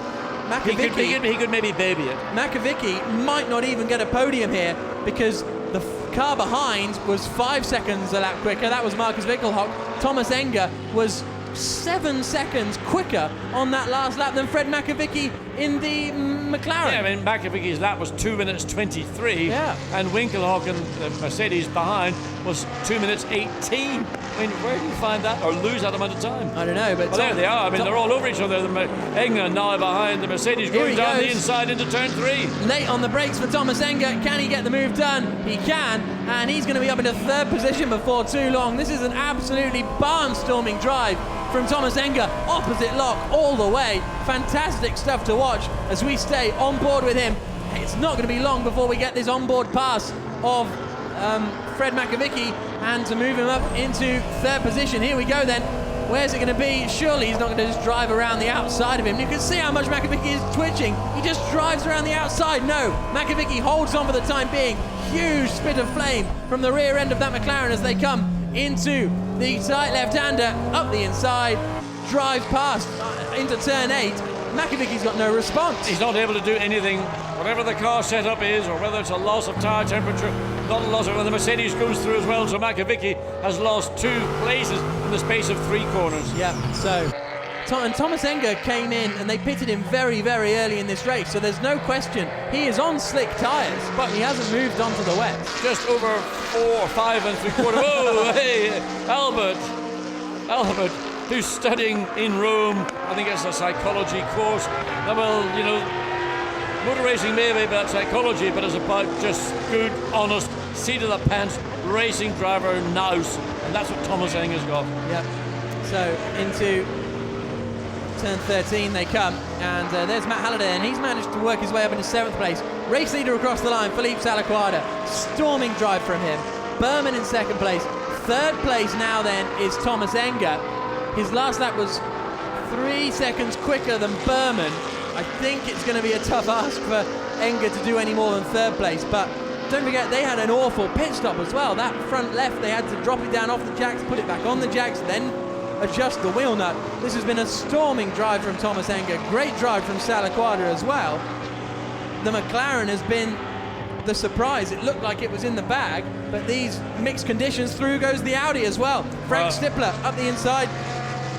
He could maybe baby it. Makovicky might not even get a podium here, because the car behind was 5 seconds a lap quicker. That was Marcus Winkelhock. Thomas Enger was 7 seconds quicker on that last lap than Fred Makovicky in the McLaren. Yeah, I mean, Makovicky's lap was 2 minutes 23, and Winkelhock and the Mercedes behind was 2 minutes 18. I mean, where do you find that or lose that amount of time? I don't know, but well, there they are. I mean, they're all over each other. Enger now behind the Mercedes, going down the inside into turn 3. Late on the brakes for Thomas Enger. Can he get the move done? He can, and he's going to be up into 3rd position before too long. This is an absolutely barnstorming drive from Thomas Enger, opposite lock all the way. Fantastic stuff to watch as we stay on board with him. It's not going to be long before we get this onboard pass of Fred Makovicky, and to move him up into 3rd position. Here we go then. Where's it going to be? Surely he's not going to just drive around the outside of him. You can see how much Makovicky is twitching. He just drives around the outside. No, Makovicky holds on for the time being. Huge spit of flame from the rear end of that McLaren as they come into the tight left-hander, up the inside, drive past into turn 8. Makovicky's got no response. He's not able to do anything, whatever the car setup is, or whether it's a loss of tyre temperature, not a loss of when the Mercedes goes through as well. So Makovicky has lost 2 places in the space of 3 corners. Yeah, so Thomas Enger came in and they pitted him very, very early in this race, so there's no question he is on slick tyres, but he hasn't moved on to the wets. Just over 4, 5 and 3/4. Oh, hey, Albert, who's studying in Rome. I think it's a psychology course. Well, you know, motor racing may be about psychology, but it's about just good, honest, seat of the pants racing driver nous, and that's what Thomas Enger's got. Yep. So into turn 13 they come, and there's Matt Halliday, and he's managed to work his way up into 7th place. Race leader across the line, Felipe Salaquada. Storming drive from him. Berman in 2nd place. 3rd place now then is Thomas Enger. His last lap was 3 seconds quicker than Berman. I think it's going to be a tough ask for Enger to do any more than 3rd place, but don't forget they had an awful pit stop as well. That front left, they had to drop it down off the jacks, put it back on the jacks, then adjust the wheel nut. This has been a storming drive from Thomas Enger. Great drive from Salaquada as well. The McLaren has been the surprise. It looked like it was in the bag, but these mixed conditions, through goes the Audi as well. Frank Stippler up the inside.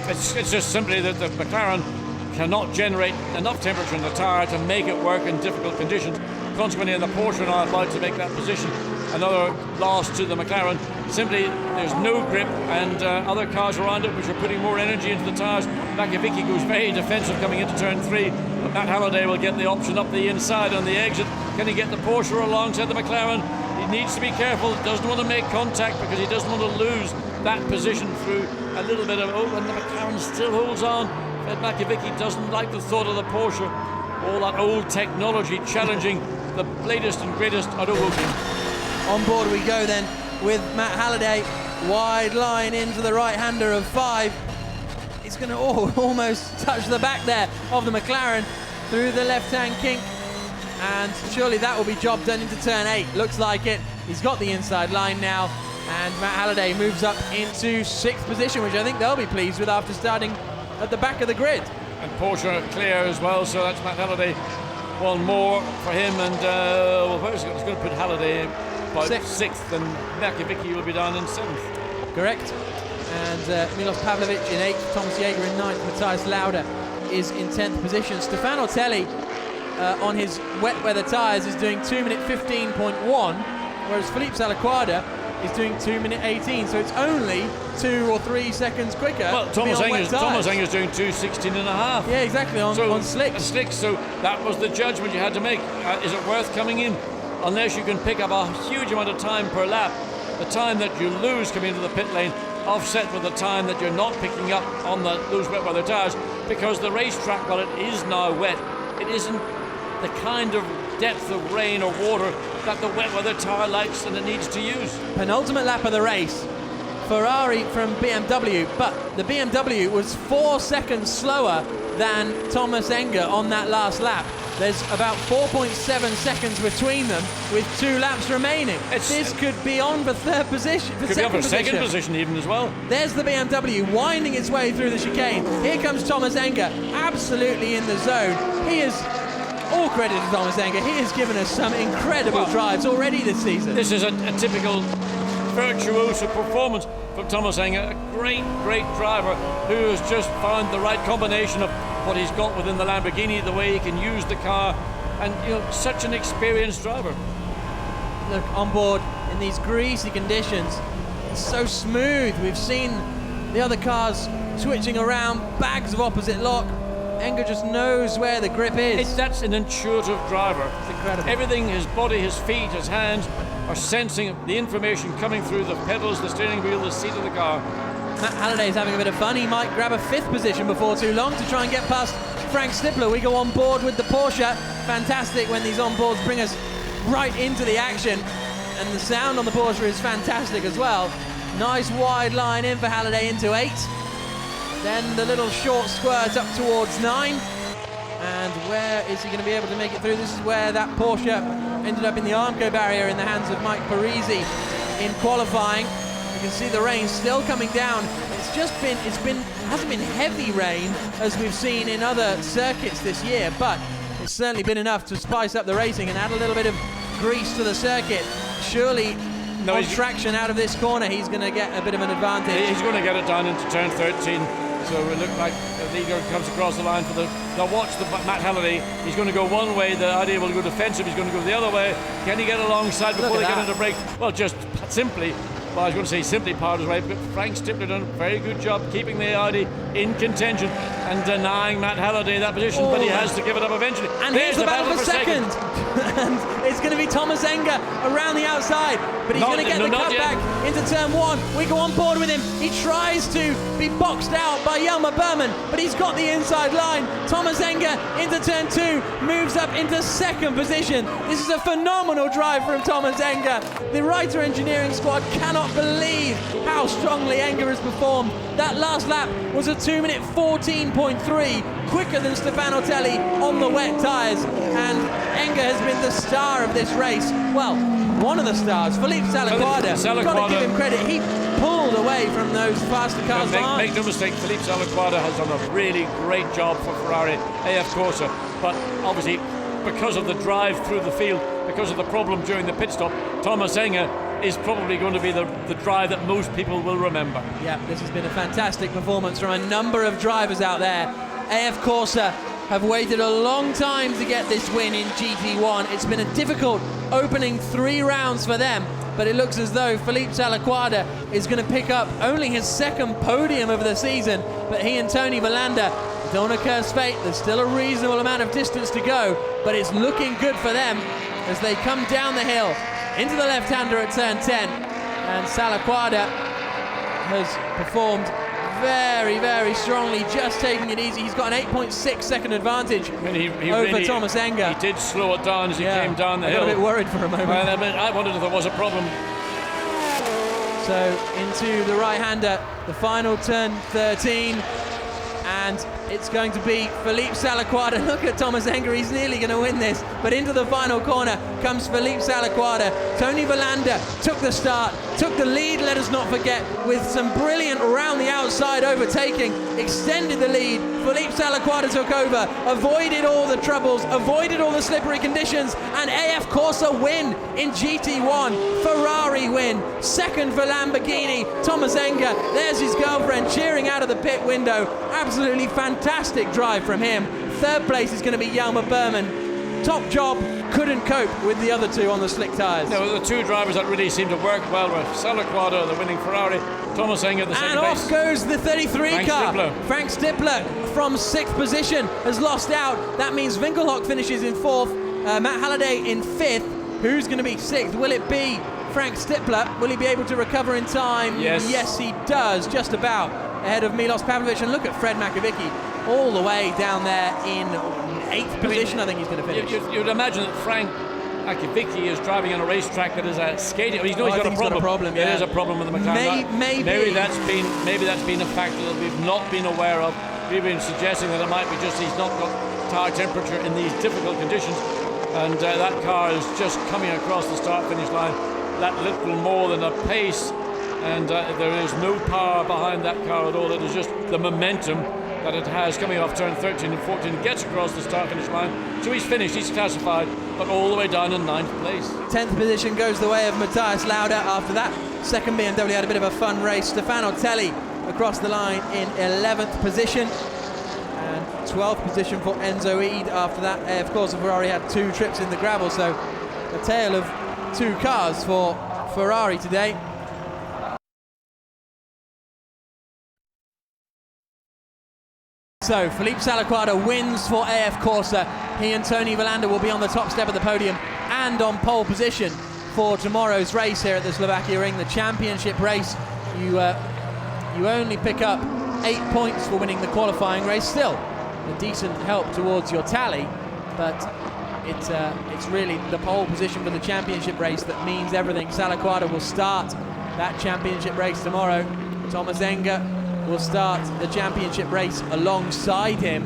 It's just simply that the McLaren cannot generate enough temperature in the tyre to make it work in difficult conditions. Consequently, the Porsche are now about to make that position. Another loss to the McLaren. Simply, there's no grip, and other cars around it which are putting more energy into the tyres. Makovic goes very defensive coming into turn 3, but Matt Halliday will get the option up the inside on the exit. Can he get the Porsche alongside the McLaren? He needs to be careful, doesn't want to make contact because he doesn't want to lose that position through a little bit of, and the McLaren still holds on. Makovic doesn't like the thought of the Porsche, all that old technology challenging the latest and greatest out of Woking. On board we go then with Matt Halliday, wide line into the right-hander of 5. He's going to almost touch the back there of the McLaren through the left-hand kink, and surely that will be job done into turn 8. Looks like it. He's got the inside line now, and Matt Halliday moves up into 6th position, which I think they'll be pleased with after starting at the back of the grid. And Porsche clear as well, so that's Matt Halliday. One more for him, and it's going to put Halliday about 6th, and Makovic will be down in 7th. Correct. And Milos Pavlovic in 8th, Thomas Jaeger in 9th, Matthias Lauda is in 10th position. Stefano Telli on his wet weather tyres is doing 2 minute 15.1, whereas Philippe Salaquada is doing 2 minute 18, so it's only 2 or 3 seconds quicker. Well, Thomas Enger's doing 2:16.5. Yeah, exactly, on slicks. So that was the judgment you had to make. Is it worth coming in? Unless you can pick up a huge amount of time per lap, the time that you lose coming into the pit lane offset with the time that you're not picking up on those wet weather tyres, because the racetrack, while it is now wet, it isn't the kind of depth of rain or water that the wet weather tyre likes and it needs to use. Penultimate lap of the race, Ferrari from BMW, but the BMW was 4 seconds slower than Thomas Enger on that last lap. There's about 4.7 seconds between them with 2 laps remaining. This could be on for third position. Could be on for second position even as well. There's the BMW winding its way through the chicane. Here comes Thomas Enger, absolutely in the zone. He is all credit to Thomas Enger. He has given us some incredible drives already this season. This is a typical virtuoso performance from Thomas Enger, a great driver who has just found the right combination of what he's got within the Lamborghini, the way he can use the car, and such an experienced driver. Look, on board in these greasy conditions, it's so smooth. We've seen the other cars switching around, bags of opposite lock. Enger just knows where the grip is. That's an intuitive driver. It's incredible. Everything, his body, his feet, his hands, are sensing the information coming through the pedals, the steering wheel, the seat of the car. Matt Halliday's having a bit of fun. He might grab a 5th position before too long to try and get past Frank Stippler. We go on board with the Porsche. Fantastic when these onboards bring us right into the action. And the sound on the Porsche is fantastic as well. Nice wide line in for Halliday into 8. Then the little short squirt up towards 9. And where is he going to be able to make it through? This is where that Porsche ended up in the Armco barrier in the hands of Mike Parisi in qualifying. You can see the rain still coming down. Hasn't been heavy rain as we've seen in other circuits this year, but it's certainly been enough to spice up the racing and add a little bit of grease to the circuit. Surely on traction out of this corner, he's going to get a bit of an advantage. He's going to get it down into turn 13. So it looked like the leader comes across the line for the. Now watch Matt Halliday. He's going to go one way. The idea will go defensive. He's going to go the other way. Can he get alongside before they get into break? Well, just simply. Well, I was going to say simply powered his way, but Frank Stippler done a very good job keeping the Audi in contention and denying Matt Halliday that position, but he has to give it up eventually. And here's the battle for second. And it's going to be Thomas Enger around the outside, but he's going to get the cutback into turn 1. We go on board with him. He tries to be boxed out by Jelmer Berman, but he's got the inside line. Thomas Enger into turn 2, moves up into 2nd position. This is a phenomenal drive from Thomas Enger. The Reiter engineering squad cannot believe how strongly Enger has performed. That last lap was a 2 minute 14.3, quicker than Stefano Telli on the wet tyres, and Enger has been the star of this race. Well, one of the stars, Philippe Salaquada. Got to give him credit. He pulled away from those faster cars. Make no mistake, Philippe Salaquada has done a really great job for Ferrari AF Corsa, but obviously because of the drive through the field, because of the problem during the pit stop, Thomas Enger is probably going to be the drive that most people will remember. Yeah, this has been a fantastic performance from a number of drivers out there. AF Corsa have waited a long time to get this win in GT1. It's been a difficult opening 3 rounds for them, but it looks as though Felipe Salaquada is going to pick up only his 2nd podium of the season, but he and Tony Villander don't want to curse fate. There's still a reasonable amount of distance to go, but it's looking good for them as they come down the hill into the left-hander at turn 10, and Salaquada has performed very, very strongly, just taking it easy. He's got an 8.6 second advantage over really, Thomas Enger. He did slow it down as he came down the hill. I got a bit worried for a moment. Well, I wondered if there was a problem. So into the right-hander, the final turn 13, and it's going to be Felipe Salaquada. Look at Thomas Enger, he's nearly going to win this, but into the final corner comes Felipe Salaquada. Tony Villander took the start, took the lead, let us not forget, with some brilliant round the outside overtaking, extended the lead. Felipe Salaquada took over, avoided all the troubles, avoided all the slippery conditions, and AF Corsa win in GT1. Ferrari win, 2nd for Lamborghini. Thomas Enger, there's his girlfriend cheering out of the pit window. Absolutely fantastic drive from him. 3rd place is going to be Hjalmar Berman. Top job, couldn't cope with the other 2 on the slick tyres. No, the 2 drivers that really seem to work well were Salaquada, the winning Ferrari, Thomas Enger, the 2nd and place. off goes the 33 car. Frank Stippler from 6th position has lost out. That means Winkelhock finishes in 4th, Matt Halliday in 5th. Who's going to be 6th? Will it be Frank Stippler? Will he be able to recover in time? Yes, he does, just about ahead of Milos Pavlovic. And look at Fred Makovic all the way down there in 8th position. I think he's going to finish. You'd imagine that Frank Makovic is driving on a racetrack that is skating. He's got a problem. Yeah. There is a problem with the McLaren. Maybe that's been a factor that we've not been aware of. We've been suggesting that it might be just he's not got tire temperature in these difficult conditions, and that car is just coming across the start-finish line that little more than a pace, and there is no power behind that car at all. It is just the momentum that it has coming off turn 13 and 14, gets across the start-finish line. So he's finished, he's classified, but all the way down in 9th place. 10th position goes the way of Matthias Lauda. After that, 2nd BMW had a bit of a fun race. Stefano Telli across the line in 11th position. And 12th position for Enzo Eid after that. Of course, Ferrari had 2 trips in the gravel, so a tale of 2 cars for Ferrari today. So Felipe Salaquada wins for AF Corsa. He and Tony Villander will be on the top step of the podium and on pole position for tomorrow's race here at the Slovakia Ring, the championship race. You only pick up 8 points for winning the qualifying race. Still a decent help towards your tally, but it's really the pole position for the championship race that means everything. Salaquada will start that championship race tomorrow. Thomas Enger will start the championship race alongside him,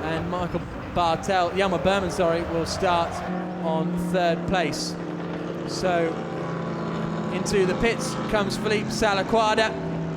and Hjalmar Berman, will start on 3rd place. So into the pits comes Felipe Salaquada,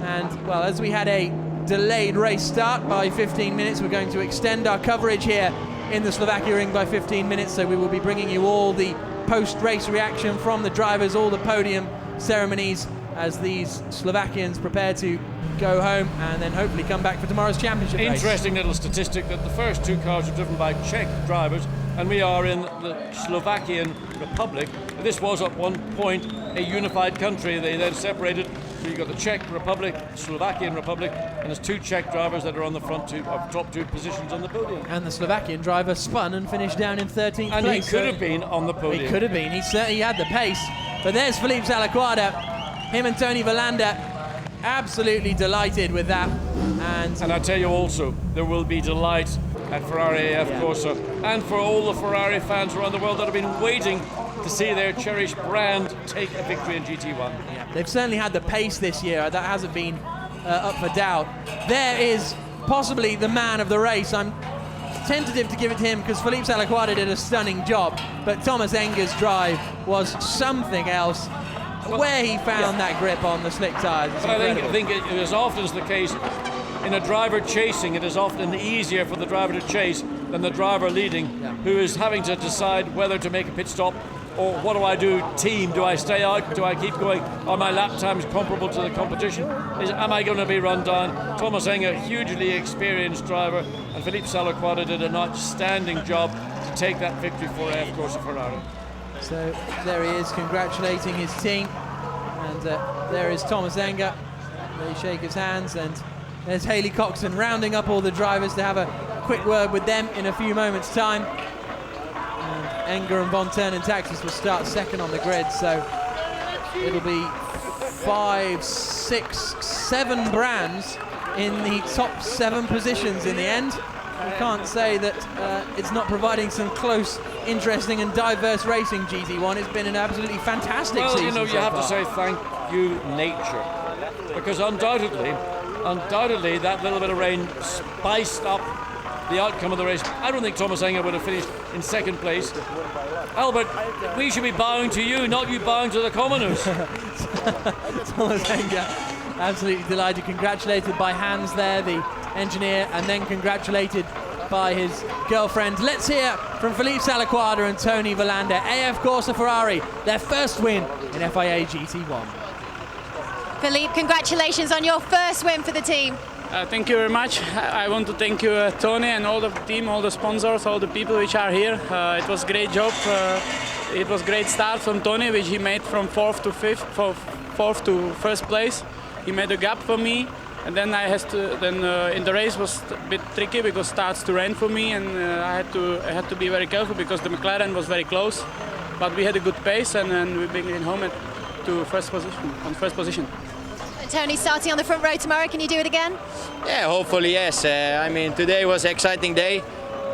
and well, as we had a delayed race start by 15 minutes, we're going to extend our coverage here in the Slovakia Ring by 15 minutes, so we will be bringing you all the post-race reaction from the drivers, all the podium ceremonies as these Slovakians prepare to go home and then hopefully come back for tomorrow's championship race. Interesting little statistic that the first 2 cars were driven by Czech drivers, and we are in the Slovakian Republic. This was at one point a unified country. They then separated, so you've got the Czech Republic, Slovakian Republic, and there's 2 Czech drivers that are on the top 2 positions on the podium. And the Slovakian driver spun and finished down in 13th place. And he could have been on the podium. He could have been. He certainly had the pace. But there's Felipe Salaquada. Him and Tony Villander absolutely delighted with that. And I tell you also, there will be delight at Ferrari AF Corsa, and for all the Ferrari fans around the world that have been waiting to see their cherished brand take a victory in GT1. Yeah, they've certainly had the pace this year. That hasn't been up for doubt. There is possibly the man of the race. I'm tentative to give it to him because Felipe Salaquada did a stunning job, but Thomas Enger's drive was something else. Where he found that grip on the slick tyres. But I think it is often the case in a driver chasing, it is often easier for the driver to chase than the driver leading, who is having to decide whether to make a pit stop or what do I do team? Do I stay out? Do I keep going? Are my lap times comparable to the competition? Am I going to be run down? Thomas Enger, hugely experienced driver, and Philippe Salaquada did an outstanding job to take that victory for AF Corse Ferrari. So there he is congratulating his team, and there is Thomas Enger. They shake his hands, and there's Haley Coxon rounding up all the drivers to have a quick word with them in a few moments' time. And Enger and Von Turn and Taxis will start second on the grid, so it'll be 5, 6, 7 brands in the top 7 positions in the end. You can't say that it's not providing some close, interesting and diverse racing, GT1. It's been an absolutely fantastic season. Well, you know, you have to say thank you, nature, because undoubtedly that little bit of rain spiced up the outcome of the race. I don't think Thomas Enger would have finished in second place. Albert, we should be bowing to you, not you bowing to the commoners. Thomas Enger, absolutely delighted, congratulated by Hans there, the engineer, and then congratulated by his girlfriend. Let's hear from Philippe Salaquada and Tony Verlander, AF Corse Ferrari, their first win in FIA GT1. Philippe, congratulations on your first win for the team. Thank you very much. I want to thank you, Tony, and all the team, all the sponsors, all the people which are here. It was a great job. It was a great start from Tony, which he made from fourth to first place. He made a gap for me, and then in the race was a bit tricky because it starts to rain for me, and I had to be very careful because the McLaren was very close. But we had a good pace, and then we bring home to first position. Tony, starting on the front row tomorrow, can you do it again? Yeah, hopefully yes. I mean, today was an exciting day.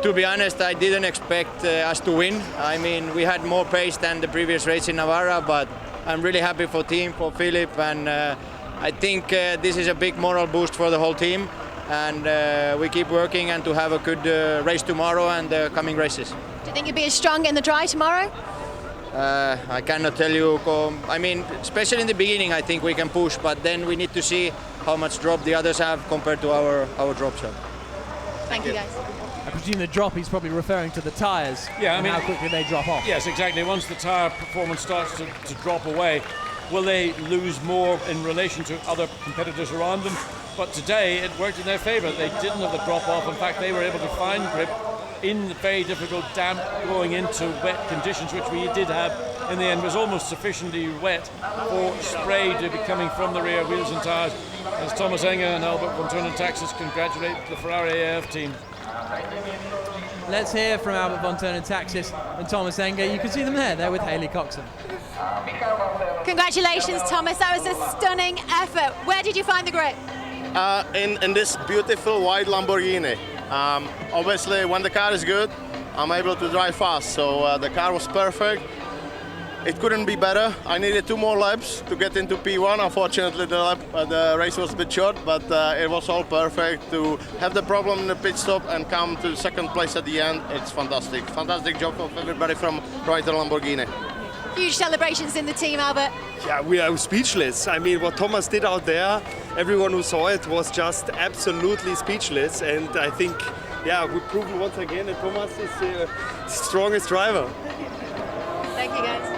To be honest, I didn't expect us to win. I mean, we had more pace than the previous race in Navarra, but I'm really happy for team, for Philip, and I think this is a big moral boost for the whole team, and we keep working and to have a good race tomorrow and the coming races. Do you think you'll be as strong in the dry tomorrow? I cannot tell you. I mean, especially in the beginning, I think we can push, but then we need to see how much drop the others have compared to our drop shot. Thank you, guys. I presume the drop, he's probably referring to the tyres. Yeah, I mean, how quickly they drop off. Yes, exactly. Once the tyre performance starts to drop away, will they lose more in relation to other competitors around them? But today it worked in their favour. They didn't have the drop off. In fact, they were able to find grip in the very difficult damp going into wet conditions, which we did have in the end. Was almost sufficiently wet for spray to be coming from the rear wheels and tyres. As Thomas Enger and Albert von Turn and Taxis congratulate the Ferrari AF team. Let's hear from Albert von Turn and Taxis and Thomas Enger. You can see them there. They're with Haley Coxon. Congratulations, Thomas. That was a stunning effort. Where did you find the grip? In this beautiful white Lamborghini. Obviously, when the car is good, I'm able to drive fast. So the car was perfect. It couldn't be better. I needed 2 more laps to get into P1. Unfortunately, the race was a bit short, but it was all perfect. To have the problem in the pit stop and come to second place at the end, it's fantastic. Fantastic job of everybody from Reuter Lamborghini. Huge celebrations in the team, Albert. Yeah, we are speechless. I mean, what Thomas did out there, everyone who saw it was just absolutely speechless. And I think, yeah, we've proven once again that Thomas is the strongest driver. Thank you, guys.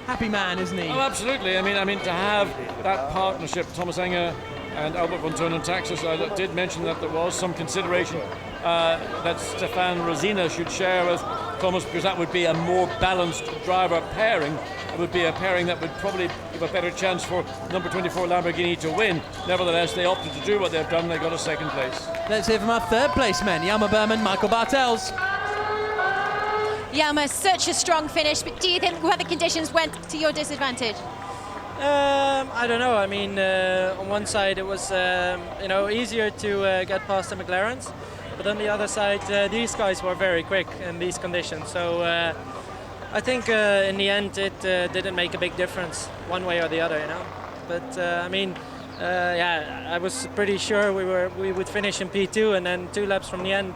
Happy man, isn't he? Oh, absolutely. I mean, to have that partnership, Thomas Enger and Albert von Turn and Taxis, I did mention that there was some consideration that Stefan Rosina should share with Thomas, because that would be a more balanced driver pairing. It would be a pairing that would probably give a better chance for number 24 Lamborghini to win. Nevertheless, they opted to do what they've done. They got a second place. Let's hear from our third place men, Jalmar Berman, Michael Bartels. Jalmar, such a strong finish, but do you think weather conditions went to your disadvantage? I don't know. I mean, on one side it was easier to get past the McLarens, but on the other side these guys were very quick in these conditions. So I think in the end it didn't make a big difference one way or the other, you know. But I mean, I was pretty sure we would finish in P2, and then 2 laps from the end,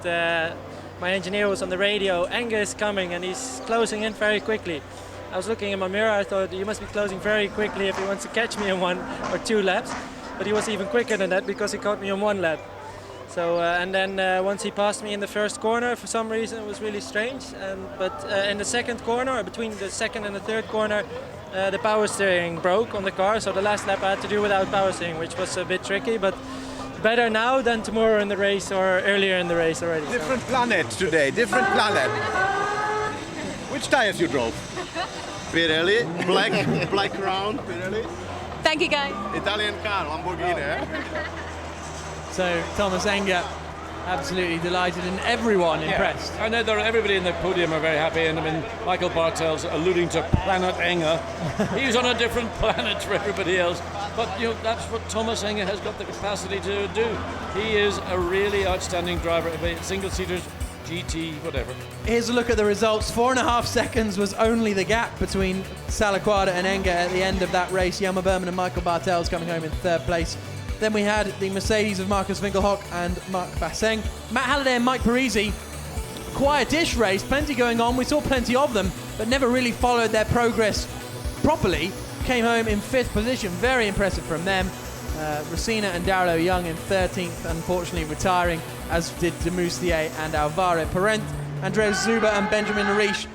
my engineer was on the radio. Enger is coming and he's closing in very quickly. I was looking in my mirror, I thought he must be closing very quickly if he wants to catch me in 1 or 2 laps. But he was even quicker than that because he caught me in 1 lap. So and then once he passed me in the first corner, for some reason it was really strange. But in the second corner, between the second and the third corner, the power steering broke on the car. So the last lap I had to do without power steering, which was a bit tricky. But better now than tomorrow in the race or earlier in the race already. Different planet today, different planet. Which tires you drove? Pirelli, black crown, Pirelli. Thank you, guys. Italian car, Lamborghini. Eh? So Thomas Enger absolutely delighted and everyone impressed. I know everybody in the podium are very happy, and I mean Michael Bartel's alluding to Planet Enger. He's on a different planet to everybody else, but you know that's what Thomas Enger has got the capacity to do. He is a really outstanding driver of a single-seaters, GT, whatever. Here's a look at the results. 4.5 seconds was only the gap between Salaquada and Enger at the end of that race. Jelmer Berman and Michael Bartels coming home in third place. Then we had the Mercedes of Marcus Winkelhock and Marc Basseng. Matt Halliday and Mike Parisi, quietish race, plenty going on. We saw plenty of them, but never really followed their progress properly. Came home in 5th position, very impressive from them. Racina and Darlow Young in 13th, unfortunately retiring, as did de Moustier and Alvaro Parent. Andreas Zuber and Benjamin Riche